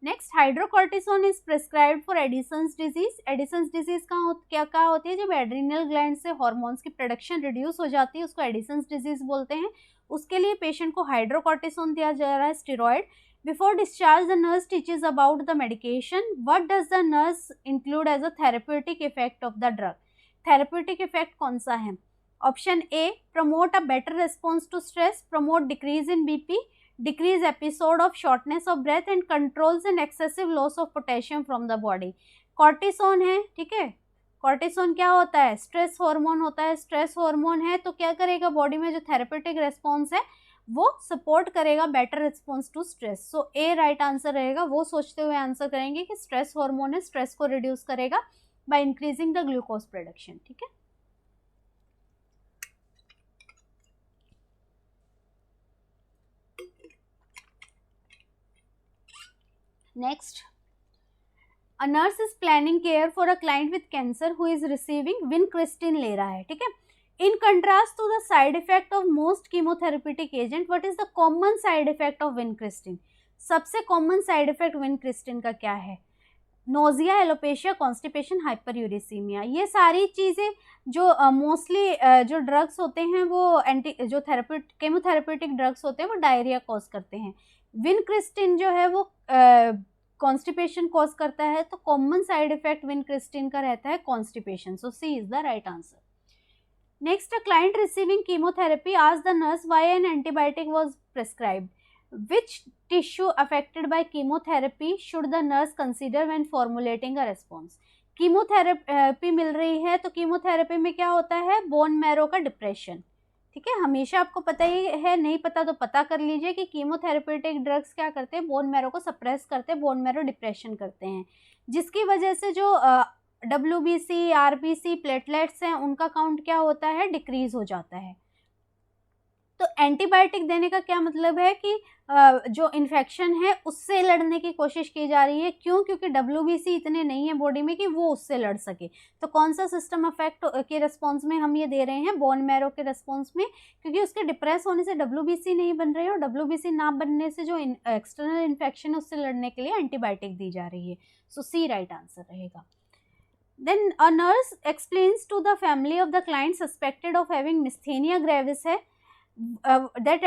Next, hydrocortisone is prescribed for Edison's disease. Edison's disease क्या होती है, जब एड्रिनल ग्लैंड से हार्मोन्स की प्रोडक्शन रिड्यूस हो जाती है उसको एडिसन्स डिजीज बोलते हैं। उसके लिए पेशेंट को हाइड्रोकॉर्टिसोन दिया जा रहा है, steroid. Before discharge, the nurse teaches about the medication. What does the nurse include as a therapeutic effect of the drug? Therapeutic effect कौन सा है? Option A, promote a better response to stress, promote decrease in BP, decrease episode of shortness of breath and controls an excessive loss of potassium from the body. Cortisone है, ठीक है। Cortisone क्या होता है, stress hormone होता है। Stress hormone है तो क्या करेगा, बॉडी में जो थेरेपेटिक रेस्पॉन्स है वो सपोर्ट करेगा better response to stress. So a right answer रहेगा। वो सोचते हुए आंसर करेंगे कि स्ट्रेस हार्मोन है, स्ट्रेस को रिड्यूस करेगा by increasing the glucose production, ठीक है। Next, a nurse is planning care for a client with cancer who is receiving vincristine ले रहा है, ठीक है। In contrast to the side effect of most chemotherapeutic agent, what is the common side effect of vincristine? सबसे common side effect vincristine का क्या है? Nausea, alopecia, constipation, hyperuricemia. ये सारी चीज़ें जो मोस्टली जो ड्रग्स होते हैं वो जो केमोथेरेप्यूटिक ड्रग्स होते हैं वो डायरिया कॉज करते हैं। विनक्रिस्टिन जो है वो कॉन्स्टिपेशन कॉज करता है। तो कॉमन साइड इफेक्ट विनक्रिस्टिन का रहता है constipation. So C is the right answer. Next, a client receiving chemotherapy asked the nurse why an antibiotic was prescribed. Which tissue affected by chemotherapy should the nurse consider when formulating a response? Chemotherapy मिल रही है तो chemotherapy में क्या होता है, bone marrow का depression, ठीक है। हमेशा आपको पता ही है, नहीं पता तो पता कर लीजिए कि कीमोथेरेपेटिक ड्रग्स क्या करते हैं, बोन मैरो को सप्रेस करते हैं, बोन मैरो डिप्रेशन करते हैं, जिसकी वजह से जो WBC, RBC, प्लेटलेट्स हैं उनका काउंट क्या होता है, डिक्रीज हो जाता है। तो एंटीबायोटिक देने का क्या मतलब है कि जो इन्फेक्शन है उससे लड़ने की कोशिश की जा रही है। क्यों? क्योंकि WBC इतने नहीं है बॉडी में कि वो उससे लड़ सके। तो कौन सा सिस्टम इफेक्ट के रिस्पॉन्स में हम ये दे रहे हैं, बोन मैरो के रिस्पॉन्स में, क्योंकि उसके डिप्रेस होने से WBC नहीं बन रहे हैं और WBC ना बनने से जो एक्सटर्नल इन्फेक्शन है उससे लड़ने के लिए एंटीबायोटिक दी जा रही है। सो सी राइट आंसर रहेगा। Then a nurse explains to the family of the client suspected of having Myasthenia gravis है that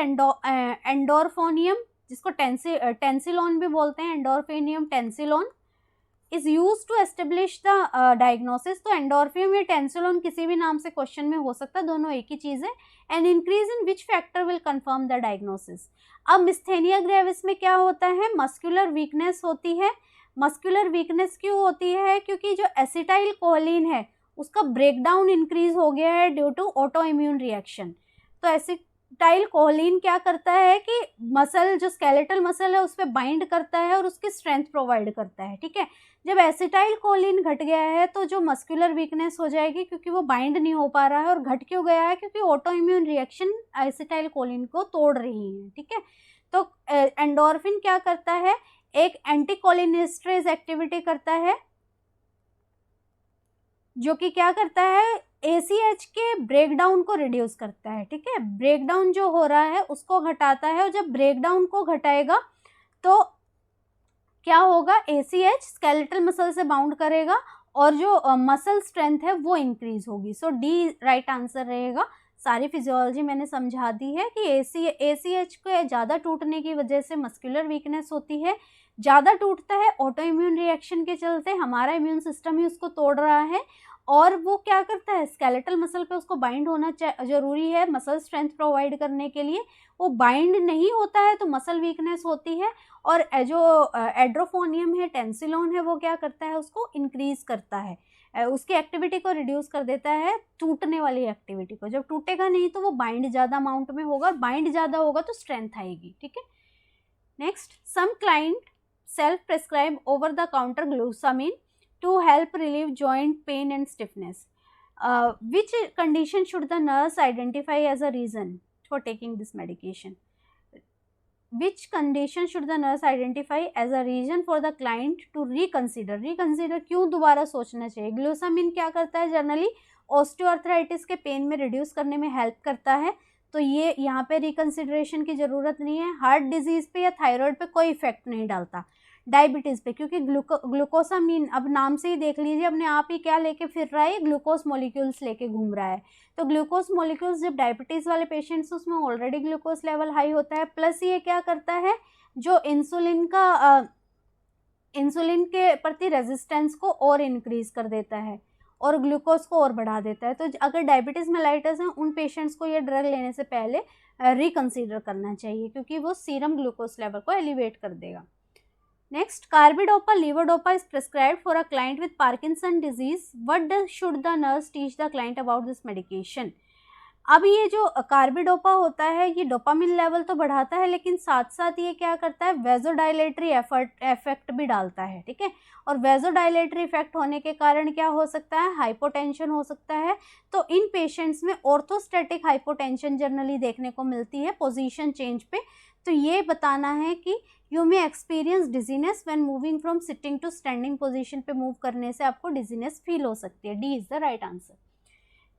endorphinium, जिसको टेंसिलॉन भी बोलते हैं, एंडोर्फिनियम Tensilon is used to establish the diagnosis। तो एंडोर्फियम या टेंसिलॉन किसी भी नाम से क्वेश्चन में हो सकता है, दोनों एक ही चीज़ है। And increase in which factor will confirm the diagnosis. अब मिस्थेनिया ग्रेविस में क्या होता है, मस्कुलर वीकनेस होती है। मस्कुलर वीकनेस क्यों होती है? क्योंकि जो एसिटाइल कोलिन है उसका ब्रेकडाउन इंक्रीज हो गया है due to auto immune reaction. तो एसिटाइल कोलिन क्या करता है कि मसल, जो स्केलेटल मसल है उस पर बाइंड करता है और उसकी स्ट्रेंथ प्रोवाइड करता है, ठीक है। जब एसिटाइल कोलिन घट गया है तो जो मस्कुलर वीकनेस हो जाएगी, क्योंकि वो बाइंड नहीं हो पा रहा है। और घट क्यों गया है? क्योंकि auto immune reaction acetyl choline को तोड़ रही है, ठीक है। तो एंडोर्फिन क्या करता है, एक एंटीकोलिनेस्ट्रेज एक्टिविटी करता है, जो कि क्या करता है, ACH के ब्रेकडाउन को रिड्यूस करता है, ठीक है। ब्रेकडाउन जो हो रहा है उसको घटाता है और जब ब्रेकडाउन को घटाएगा तो क्या होगा, ACH स्केलेटल मसल से बाउंड करेगा और जो मसल स्ट्रेंथ है वो इंक्रीज होगी। सो डी राइट आंसर रहेगा। सारी फिजियोलॉजी मैंने समझा दी है कि ACH को ज़्यादा टूटने की वजह से मस्कुलर वीकनेस होती है। ज़्यादा टूटता है ऑटो इम्यून रिएक्शन के चलते, हमारा इम्यून सिस्टम ही उसको तोड़ रहा है। और वो क्या करता है, स्केलेटल मसल पे उसको बाइंड होना जरूरी है मसल स्ट्रेंथ प्रोवाइड करने के लिए। वो बाइंड नहीं होता है तो मसल वीकनेस होती है, और जो एड्रोफोनियम है, टेंसिलोन है, वो क्या करता है, उसको इंक्रीज करता है, उसकी एक्टिविटी को रिड्यूस कर देता है, टूटने वाली एक्टिविटी को। जब टूटेगा नहीं तो वो बाइंड ज़्यादा अमाउंट में होगा, बाइंड ज़्यादा होगा तो स्ट्रेंथ आएगी, ठीक है। Next, some client self prescribe over the counter glucosamine to help relieve joint pain and stiffness. Which condition should the nurse identify as a reason for taking this medication? Which condition should the nurse identify as a reason for the client to reconsider? Reconsider क्यों दोबारा सोचना चाहिए? ग्लूसामिन क्या करता है, generally osteoarthritis के pen में reduce करने में हेल्प करता है, तो ये यहाँ पे रिकन्सिडरेशन की ज़रूरत नहीं है। हार्ट डिजीज़ पे या थायराइड पे कोई इफेक्ट नहीं डालता, डायबिटीज़ पे, क्योंकि ग्लूकोसामीन, अब नाम से ही देख लीजिए, अपने आप ही क्या लेके फिर रहा है, ग्लूकोज मॉलिक्यूल्स लेके घूम रहा है। तो ग्लूकोज मॉलिक्यूल्स जब डायबिटीज़ वाले पेशेंट्स, उसमें ऑलरेडी ग्लूकोज लेवल हाई होता है, प्लस ये क्या करता है, जो इंसुलिन के प्रति रेजिस्टेंस को और इंक्रीज कर देता है और ग्लूकोज को और बढ़ा देता है। तो अगर डायबिटीज़ मेलाइटस हैं, उन पेशेंट्स को ये ड्रग लेने से पहले रिकन्सिडर करना चाहिए, क्योंकि वो सीरम ग्लूकोज लेवल को एलिवेट कर देगा। Next, carbidopa levodopa is prescribed for a client with Parkinson disease. What should the nurse teach the client about this medication? अब ये जो कार्बिडोपा होता है, ये डोपामिन लेवल तो बढ़ाता है, लेकिन साथ साथ ये क्या करता है, वेजोडाइलेटरी इफेक्ट भी डालता है, ठीक है। और वेजोडाइलेटरी इफेक्ट होने के कारण क्या हो सकता है, हाइपोटेंशन हो सकता है। तो इन पेशेंट्स में ऑर्थोस्टैटिक हाइपोटेंशन जनरली देखने को मिलती है पोजीशन चेंज पे। तो ये बताना है कि you may experience dizziness when moving from sitting to standing position पे मूव करने से आपको डिजीनेस फील हो सकती है। D is the right answer.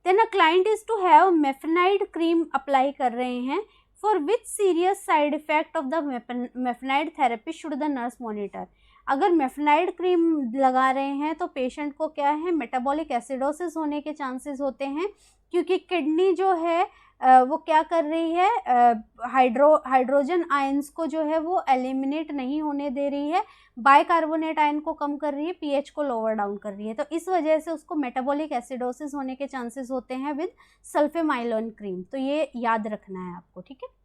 Then a client is to have mafenide cream apply कर रहे हैं, for which serious side effect of the mafenide therapy should the nurse monitor. अगर मेफेनाइड क्रीम लगा रहे हैं तो पेशेंट को क्या है, मेटाबॉलिक एसिडोसिस होने के चांसेस होते हैं, क्योंकि किडनी जो है वो क्या कर रही है, हाइड्रोजन आयंस को जो है वो एलिमिनेट नहीं होने दे रही है, बाइकार्बोनेट आयन को कम कर रही है, पीएच को लोअर डाउन कर रही है। तो इस वजह से उसको मेटाबॉलिक एसिडोसिस होने के चांसेस होते हैं विद सल्फेमाइलोन क्रीम। तो ये याद रखना है आपको, ठीक है।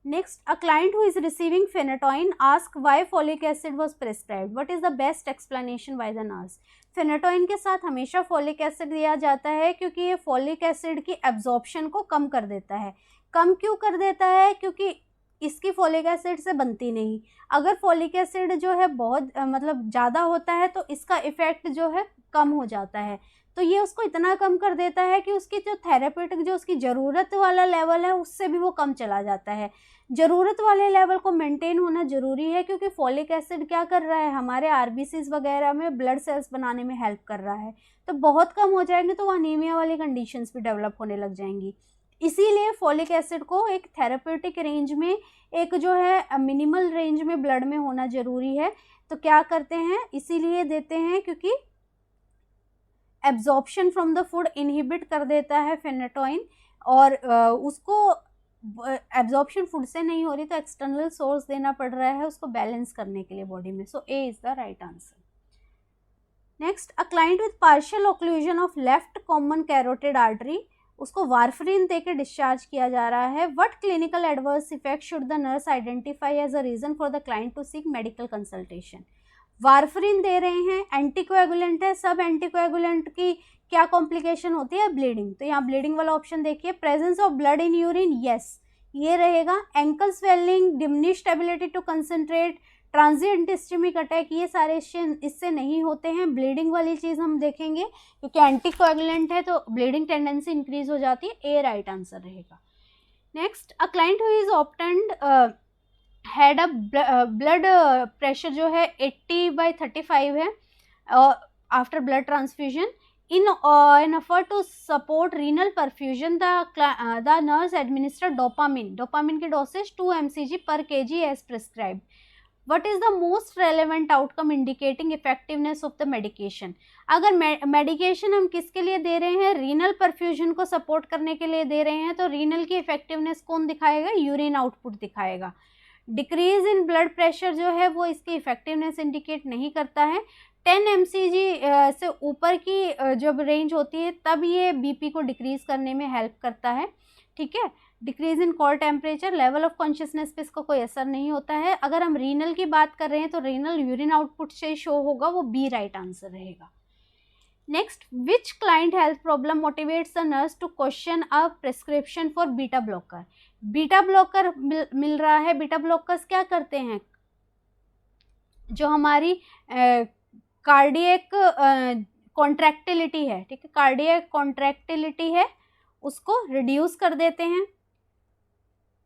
Next, a client who is receiving phenytoin ask why folic acid was prescribed, what is the best explanation by the nurse. Phenytoin के साथ हमेशा फॉलिक एसिड दिया जाता है, क्योंकि ये फॉलिक एसिड की एब्जॉर्प्शन को कम कर देता है। कम क्यों कर देता है, क्योंकि इसकी फॉलिक एसिड से बनती नहीं। अगर फॉलिक एसिड जो है बहुत मतलब ज़्यादा होता है तो इसका इफेक्ट जो है कम हो जाता है। तो ये उसको इतना कम कर देता है कि उसकी जो थेरेपेटिक जो उसकी ज़रूरत वाला लेवल है उससे भी वो कम चला जाता है। ज़रूरत वाले लेवल को मेंटेन होना ज़रूरी है, क्योंकि फॉलिक एसिड क्या कर रहा है, हमारे आरबीसीज वगैरह में ब्लड सेल्स बनाने में हेल्प कर रहा है। तो बहुत कम हो जाएंगे तो अनीमिया वाली कंडीशंस भी डेवलप होने लग जाएंगी। इसीलिए फॉलिक एसिड को एक थेरेपेटिक रेंज में, एक जो है मिनिमल रेंज में ब्लड में होना ज़रूरी है। तो क्या करते हैं, इसीलिए देते हैं क्योंकि absorption from the food inhibit कर देता है फेनेटोइन, और उसको एब्जॉर्प्शन फूड से नहीं हो रही तो एक्सटर्नल सोर्स देना पड़ रहा है उसको बैलेंस करने के लिए बॉडी में। So A is the right answer. Next, a client with partial occlusion of left common carotid artery, उसको वारफरीन देके डिस्चार्ज किया जा रहा है। What clinical adverse effect should the nurse identify as a reason for the client to seek medical consultation. Warfarin दे रहे हैं, anticoagulant है, सब एंटीकोएगुलेंट की क्या कॉम्प्लिकेशन होती है, ब्लीडिंग। तो यहाँ ब्लीडिंग वाला ऑप्शन देखिए, presence of blood in urine, yes ये रहेगा। Ankle swelling, diminished ability to concentrate, transient ischaemic attack, ये सारे इससे नहीं होते हैं। ब्लीडिंग वाली चीज़ हम देखेंगे, क्योंकि एंटीकोएगुलेंट है तो ब्लीडिंग टेंडेंसी इंक्रीज हो जाती है। ए राइट आंसर रहेगा। Next, a client who is obtained had a blood pressure जो है 80/35 है after blood transfusion. In an effort to support renal perfusion, the nurse administered dopamine. Dopamine की dosage 2 mcg per kg as prescribed. What is the most relevant outcome indicating effectiveness of the medication? अगर medication हम किसके लिए दे रहे हैं, renal perfusion को support करने के लिए दे रहे हैं, तो रीनल की इफेक्टिवनेस कौन दिखाएगा, यूरिन आउटपुट दिखाएगा। डिक्रीज इन ब्लड प्रेशर जो है वो इसकी इफेक्टिवनेस इंडिकेट नहीं करता है। 10 mcg से ऊपर की जब रेंज होती है तब ये बीपी को डिक्रीज करने में हेल्प करता है, ठीक है। Decrease in core temperature, level of consciousness पे इसका कोई असर नहीं होता है। अगर हम रीनल की बात कर रहे हैं तो रीनल यूरिन आउटपुट से शो होगा, वो बी राइट आंसर रहेगा। Next, which client health problem motivates the nurse to question a prescription for beta blocker. Beta blocker मिल रहा है। बीटा ब्लॉकर्स क्या करते हैं, जो हमारी कार्डियक कॉन्ट्रैक्टिलिटी है, ठीक है, कार्डियक कॉन्ट्रैक्टिलिटी है, उसको रिड्यूस कर देते हैं।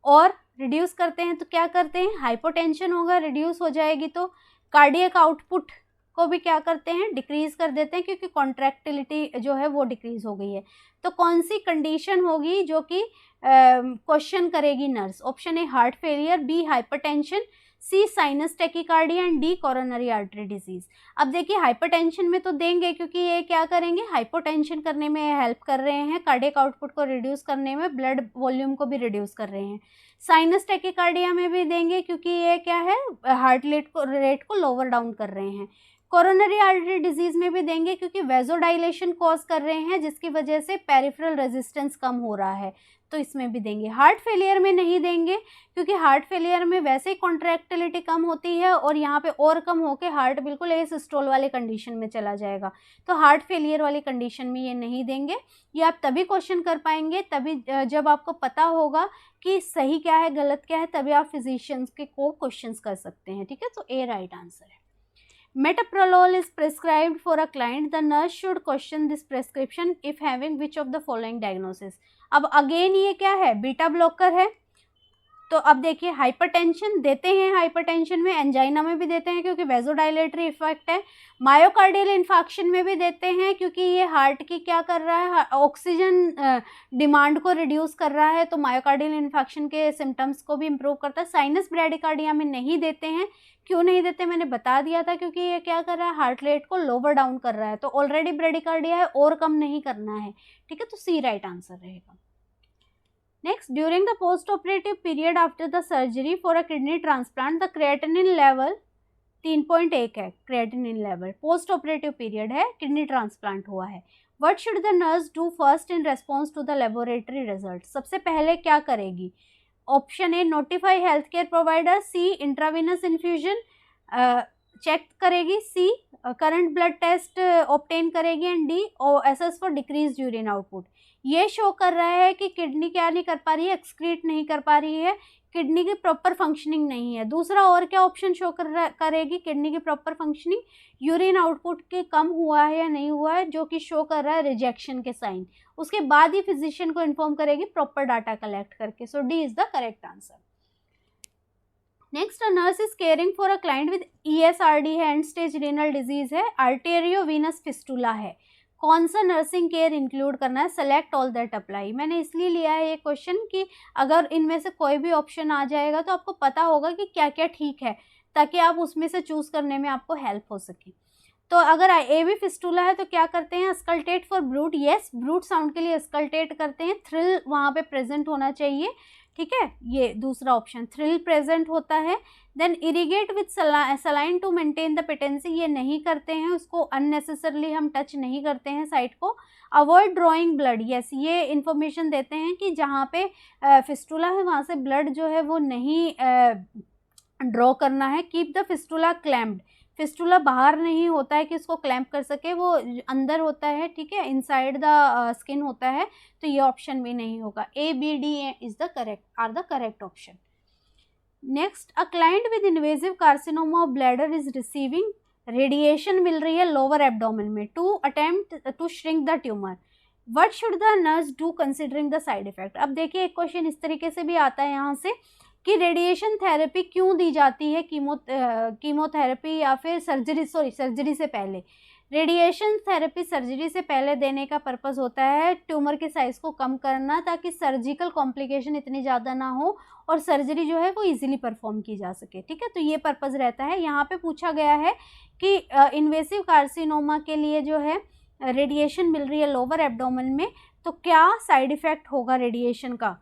और रिड्यूस करते हैं तो क्या करते हैं, हाइपोटेंशन होगा, रिड्यूस हो जाएगी तो कार्डियक आउटपुट को भी क्या करते हैं, डिक्रीज कर देते हैं, क्योंकि कॉन्ट्रैक्टिलिटी जो है वो डिक्रीज हो गई है। तो कौन सी कंडीशन होगी जो कि क्वेश्चन करेगी नर्स? Option A heart failure, B hypertension, C sinus tachycardia and D coronary artery disease. अब देखिए हाइपरटेंशन में तो देंगे, क्योंकि ये क्या करेंगे, हाइपोटेंशन करने में हेल्प कर रहे हैं, कार्डियक आउटपुट को रिड्यूस करने में, ब्लड वॉल्यूम को भी रिड्यूस कर रहे हैं। साइनस टेकिकार्डिया में भी देंगे, क्योंकि ये क्या है, हार्ट रेट को लोअर डाउन कर रहे हैं। कोरोनरी आर्टरी डिजीज में भी देंगे, क्योंकि वेजोडाइलेशन कॉज कर रहे हैं, जिसकी वजह से पेरिफेरल रेजिस्टेंस कम हो रहा है, तो इसमें भी देंगे। हार्ट फेलियर में नहीं देंगे, क्योंकि हार्ट फेलियर में वैसे ही कॉन्ट्रैक्टिलिटी कम होती है और यहाँ पे और कम होके हार्ट बिल्कुल एसिस्टोल वाले कंडीशन में चला जाएगा, तो हार्ट फेलियर वाली कंडीशन में ये नहीं देंगे। ये आप तभी क्वेश्चन कर पाएंगे तभी जब आपको पता होगा कि सही क्या है गलत क्या है, तभी आप फिजिशियंस के को क्वेश्चंस कर सकते हैं, ठीक है। तो ए राइट आंसर है। Metoprolol is prescribed for a client. The nurse should question this prescription if having which of the following diagnosis. अब अगेन ये क्या है, बीटा ब्लॉकर है। तो अब देखिए हाइपरटेंशन देते हैं, हाइपरटेंशन में, एंजाइना में भी देते हैं क्योंकि वेजोडाइलेटरी इफेक्ट है। मायोकार्डियल इन्फाक्शन में भी देते हैं क्योंकि ये हार्ट की क्या कर रहा है, ऑक्सीजन डिमांड को रिड्यूस कर रहा है, तो मायोकार्डियल इन्फेक्शन के सिम्टम्स को भी इम्प्रूव करता है। साइनस ब्रैडिकार्डिया में नहीं देते हैं। क्यों नहीं देते, मैंने बता दिया था, क्योंकि ये क्या कर रहा है, हार्ट रेट को लोअर डाउन कर रहा है, तो ऑलरेडी ब्रैडिकार्डिया है और कम नहीं करना है, ठीक है। तो सी राइट आंसर रहेगा। Next, during the post operative period after the surgery for a kidney transplant the creatinine level 3.1 है, creatinine level post operative period है, किडनी ट्रांसप्लांट हुआ है। What should the nurse do first in response to the laboratory result? सबसे पहले क्या करेगी? Option A notify health care provider, C intravenous infusion check करेगी, C current blood test obtain करेगी and D assess for decrease urine output. ये show कर रहा है कि किडनी क्या नहीं कर पा रही है, एक्सक्रीट नहीं कर पा रही है, किडनी की प्रॉपर फंक्शनिंग नहीं है। दूसरा और क्या ऑप्शन शो करेगी किडनी की प्रॉपर फंक्शनिंग, यूरिन आउटपुट के कम हुआ है या नहीं हुआ है, जो कि शो कर रहा है रिजेक्शन के साइन। उसके बाद ही फिजिशियन को इन्फॉर्म करेगी प्रॉपर डाटा कलेक्ट करके। So D is the correct answer. Next, a nurse is caring for a client with ESRD है, एंड स्टेज रीनल डिजीज है, आर्टेरियोवेनस फिस्टुला है। कौन सा नर्सिंग केयर इंक्लूड करना है? Select all that apply. मैंने इसलिए लिया है ये क्वेश्चन कि अगर इनमें से कोई भी ऑप्शन आ जाएगा तो आपको पता होगा कि क्या क्या ठीक है, ताकि आप उसमें से चूज करने में आपको हेल्प हो सके। तो अगर AV फिस्टुला है तो क्या करते हैं, auscultate for bruit, yes bruit sound के लिए अस्कल्टेट करते हैं, थ्रिल वहाँ पे प्रेजेंट होना चाहिए, ठीक है, ये दूसरा ऑप्शन, थ्रिल प्रेजेंट होता है। Then irrigate with saline to maintain the patency, ये नहीं करते हैं, उसको अननेसेसरली हम टच नहीं करते हैं साइट को। अवॉइड ड्रॉइंग ब्लड, यस ये इन्फॉर्मेशन देते हैं कि जहाँ पे फिस्टुला है वहाँ से ब्लड जो है वो नहीं ड्रॉ करना है। Keep the fistula clamped, fistula बाहर नहीं होता है कि इसको क्लैम्प कर सके, वो अंदर होता है, ठीक है, इनसाइड द स्किन होता है, तो ये ऑप्शन भी नहीं होगा। ABD is the correct are the correct option. Next, a client with invasive carcinoma of bladder is receiving radiation मिल रही है लोअर एब्डोमेन में to attempt to shrink the tumour. What should the nurse do considering the side effect? अब देखिए एक question इस तरीके से भी आता है यहाँ से कि रेडिएशन थेरेपी क्यों दी जाती है, कीमोथेरेपी या फिर सर्जरी से पहले। रेडिएशन थेरेपी सर्जरी से पहले देने का पर्पस होता है ट्यूमर के साइज को कम करना, ताकि सर्जिकल कॉम्प्लिकेशन इतनी ज़्यादा ना हो और सर्जरी जो है वो इजीली परफॉर्म की जा सके, ठीक है। तो ये पर्पस रहता है। यहाँ पे पूछा गया है कि इन्वेसिव कार्सिनोमा के लिए जो है रेडिएशन मिल रही है लोअर एब्डोमेन में, तो क्या साइड इफ़ेक्ट होगा रेडिएशन का?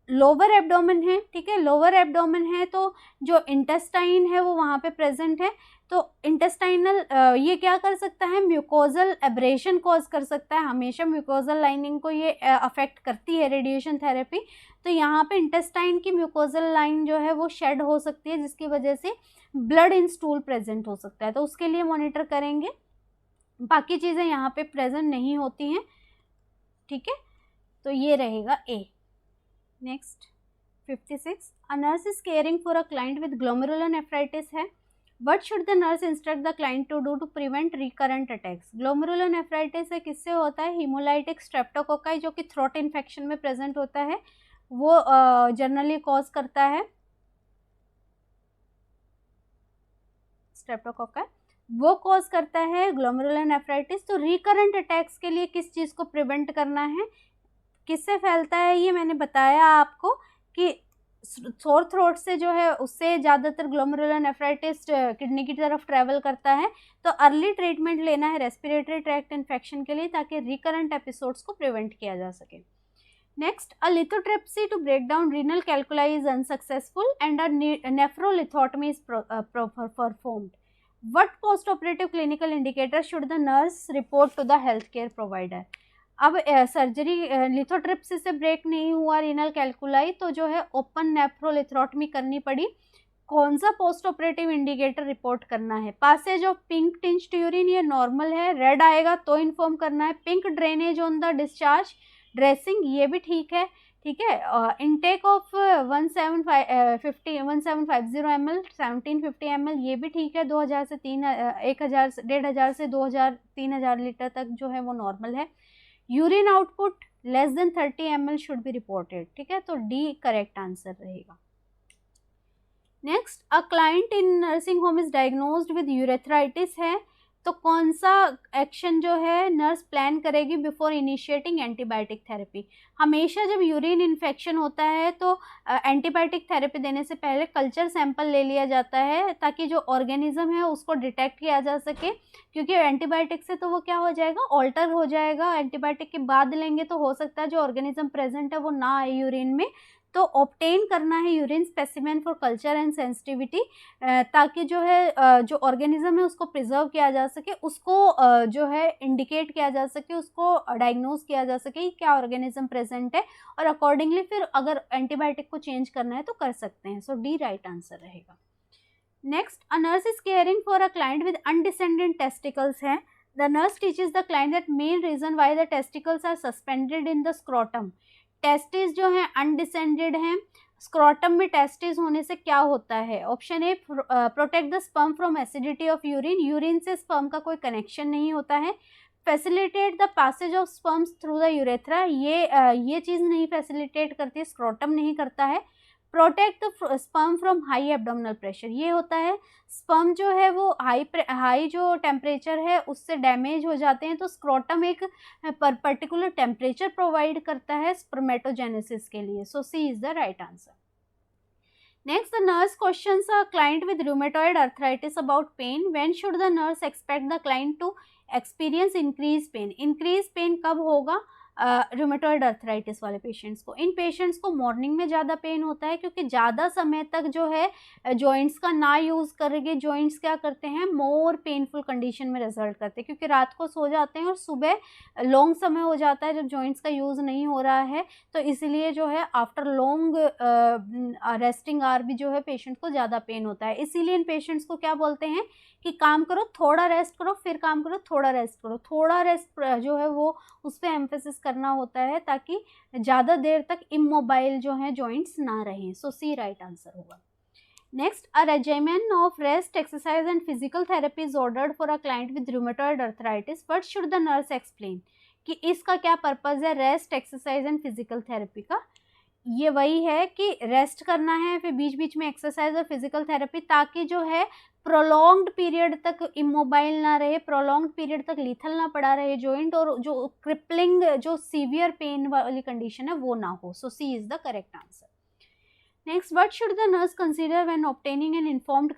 लोअर एब्डोमेन है, ठीक है, लोअर एब्डोमेन है तो जो इंटेस्टाइन है वो वहाँ पे प्रेजेंट है, तो इंटेस्टाइनल ये क्या कर सकता है, म्यूकोजल एब्रेशन कॉज कर सकता है, हमेशा म्यूकोजल लाइनिंग को ये अफेक्ट करती है रेडिएशन थेरेपी। तो यहाँ पे इंटेस्टाइन की म्यूकोजल लाइन जो है वो शेड हो सकती है, जिसकी वजह से ब्लड इन स्टूल प्रेजेंट हो सकता है, तो उसके लिए मॉनिटर करेंगे। बाकी चीज़ें यहाँ पे प्रेजेंट नहीं होती हैं, ठीक है, तो ये रहेगा A. Next 56, a nurse is caring for a client with glomerulonephritis है, what should the nurse instruct the client to do to prevent recurrent attacks. Glomerulonephritis है किससे होता है, हीमोलाइटिक स्ट्रेप्टोकोकाई जो कि थ्रोट इन्फेक्शन में प्रेजेंट होता है, वो जनरली कॉज करता है, स्ट्रेप्टोकोकाई वो कॉज करता है ग्लोमेरुलोनेफ्राइटिस। तो रिकरेंट अटैक्स के लिए किस चीज़ को प्रिवेंट करना है, किससे फैलता है, ये मैंने बताया आपको कि सोर थ्रोट से जो है उससे ज़्यादातर ग्लोमेरुलोनेफ्राइटिस किडनी की तरफ ट्रैवल करता है। तो अर्ली ट्रीटमेंट लेना है रेस्पिरेटरी ट्रैक्ट इन्फेक्शन के लिए, ताकि रिकरेंट एपिसोड्स को प्रिवेंट किया जा सके। Next, a lithotripsy to break down renal calculi is unsuccessful and a nephrolithotomy is performed. What post-operative clinical indicator should the nurse report to the healthcare provider? अब surgery lithotripsy से break नहीं हुआ renal कैल्कुलाई, तो जो है open नेफ्रोलिथोटमी करनी पड़ी। कौन सा पोस्ट ऑपरेटिव इंडिकेटर रिपोर्ट करना है, पासेज ऑफ पिंक टिंज्ड यूरिन, ये नॉर्मल है, रेड आएगा तो इन्फॉर्म करना है, pink drainage on the discharge, dressing ये भी ठीक है, ठीक है, इनटेक ऑफ 1750 ml 1750 ml ये भी ठीक है, 2000 से 1000 1500 से 2000 3000 लीटर तक जो है वो नॉर्मल है। Urine output less than 30 ml should be reported, ठीक है, तो डी करेक्ट आंसर रहेगा। Next, a client in nursing home is diagnosed with urethritis है, तो कौन सा एक्शन जो है नर्स प्लान करेगी बिफोर इनिशिएटिंग एंटीबायोटिक थेरेपी। हमेशा जब यूरिन इन्फेक्शन होता है तो एंटीबायोटिक थेरेपी देने से पहले कल्चर सैंपल ले लिया जाता है, ताकि जो ऑर्गेनिज्म है उसको डिटेक्ट किया जा सके, क्योंकि एंटीबायोटिक से तो वो क्या हो जाएगा, ऑल्टर हो जाएगा, एंटीबायोटिक के बाद लेंगे तो हो सकता है जो ऑर्गेनिज्म प्रेजेंट है वो ना आए यूरिन में। तो ऑब्टेन करना है urine specimen for culture and sensitivity, ताकि जो है जो ऑर्गेनिज्म है उसको प्रिजर्व किया जा सके, उसको जो है इंडिकेट किया जा सके, उसको डायग्नोज किया जा सके कि क्या ऑर्गेनिज्म प्रेजेंट है, और अकॉर्डिंगली फिर अगर एंटीबायोटिक को चेंज करना है तो कर सकते हैं। सो डी राइट आंसर रहेगा। Next, a nurse is caring for a client with undescended testicles है, the nurse teaches the client that main reason why the testicles are suspended in the scrotum. Testis जो है undescended हैं, scrotum में testis होने से क्या होता है, option A protect the sperm from acidity of urine, urine से स्पर्म का कोई कनेक्शन नहीं होता है, facilitate the passage of sperms through the urethra, ये चीज़ नहीं फैसिलिटेट करती, स्क्रोटम नहीं करता है, protect the sperm from high abdominal pressure, ये होता है स्पर्म जो है वो हाई जो टेम्परेचर है उससे डैमेज हो जाते हैं, तो स्क्रोटम एक पर्टिकुलर टेम्परेचर प्रोवाइड करता है स्पर्मेटोजेनेसिस के लिए। So C is the right answer. Next, the nurse questions a client with rheumatoid arthritis about pain, when should the nurse expect the client to experience increase pain. Increase pain कब होगा, rheumatoid arthritis वाले patients को। इन patients को morning में ज़्यादा pen होता है, क्योंकि ज़्यादा समय तक जो है जॉइंट्स का ना यूज़ करके जॉइंट्स क्या करते हैं, मोर पेनफुल कंडीशन में रिजल्ट करते हैं, क्योंकि रात को सो जाते हैं और सुबह लॉन्ग समय हो जाता है जब जॉइंट्स का यूज़ नहीं हो रहा है, तो इसलिए जो है आफ्टर लॉन्ग रेस्टिंग आवर भी जो है पेशेंट को ज़्यादा पेन होता है। इसीलिए इन पेशेंट्स को क्या बोलते हैं कि काम करो, थोड़ा रेस्ट करो, फिर काम करो, थोड़ा रेस्ट करो, थोड़ा रेस्ट जो है वो उस पर एम्फेसिस करना होता है, ताकि ज़्यादा देर तक इमोबाइल जो है जॉइंट्स ना रहें। सो सी राइट आंसर होगा। Next, a regimen of rest exercise and physical therapy is ordered for a client with rheumatoid arthritis, what should the nurse explain, कि इसका क्या पर्पज़ है rest exercise and physical therapy का। ये वही है कि रेस्ट करना है, फिर बीच बीच में एक्सरसाइज और फिजिकल थेरेपी, ताकि जो है प्रोलॉन्ग्ड पीरियड तक इमोबाइल ना रहे, प्रोलॉन्ग्ड पीरियड तक लीथल ना पड़ा रहे जॉइंट, और जो क्रिपलिंग जो सीवियर पेन वाली कंडीशन है वो ना हो। So C is the correct answer. Next, what should the nurse consider when obtaining an informed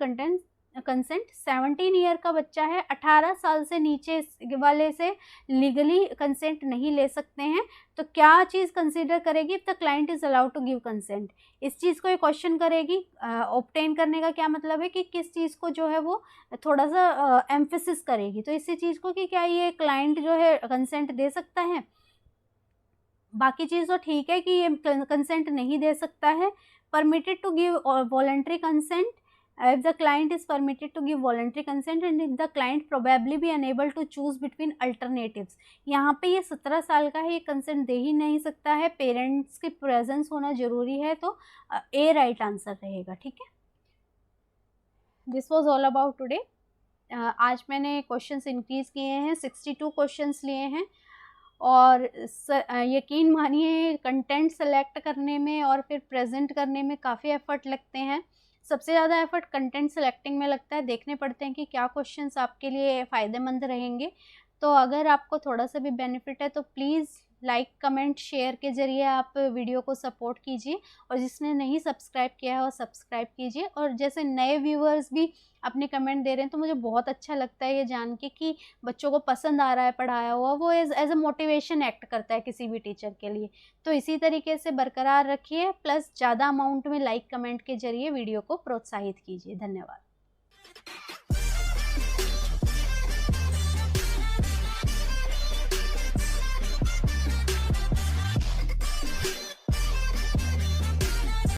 consent. 17 year का बच्चा है, 18 साल से नीचे वाले से लीगली कंसेंट नहीं ले सकते हैं। तो क्या चीज़ कंसीडर करेगी? If the client is allowed to give consent, इस चीज़ को ये क्वेश्चन करेगी। ऑब्टेन करने का क्या मतलब है कि किस चीज़ को जो है वो थोड़ा सा एम्फेसिस करेगी। तो इसी चीज़ को कि क्या ये क्लाइंट जो है कंसेंट दे सकता है। बाकी चीज़ तो ठीक है कि ये कंसेंट नहीं दे सकता है। Permitted to give voluntary consent if the client is permitted to give voluntary consent and if the client probably be unable to choose between alternatives। यहाँ पे ये 17 साल का है, ये कंसेंट दे ही नहीं सकता है, पेरेंट्स की प्रेजेंस होना जरूरी है। तो ए राइट आंसर रहेगा। ठीक है, this was all about today. आज मैंने क्वेश्चंस इंक्रीज किए हैं, 62 क्वेश्चंस लिए हैं। और यकीन मानिए कंटेंट सेलेक्ट करने में और फिर प्रेजेंट करने में काफ़ी एफर्ट लगते हैं। सबसे ज़्यादा एफर्ट कंटेंट सेलेक्टिंग में लगता है। देखने पड़ते हैं कि क्या क्वेश्चंस आपके लिए फ़ायदेमंद रहेंगे। तो अगर आपको थोड़ा सा भी बेनिफिट है तो प्लीज़ लाइक कमेंट शेयर के ज़रिए आप वीडियो को सपोर्ट कीजिए। और जिसने नहीं सब्सक्राइब किया है वो सब्सक्राइब कीजिए। और जैसे नए व्यूअर्स भी अपने कमेंट दे रहे हैं तो मुझे बहुत अच्छा लगता है ये जान के कि बच्चों को पसंद आ रहा है पढ़ाया हुआ। वो एज अ मोटिवेशन एक्ट करता है किसी भी टीचर के लिए। तो इसी तरीके से बरकरार रखिए, प्लस ज़्यादा अमाउंट में लाइक कमेंट के जरिए वीडियो को प्रोत्साहित कीजिए। धन्यवाद।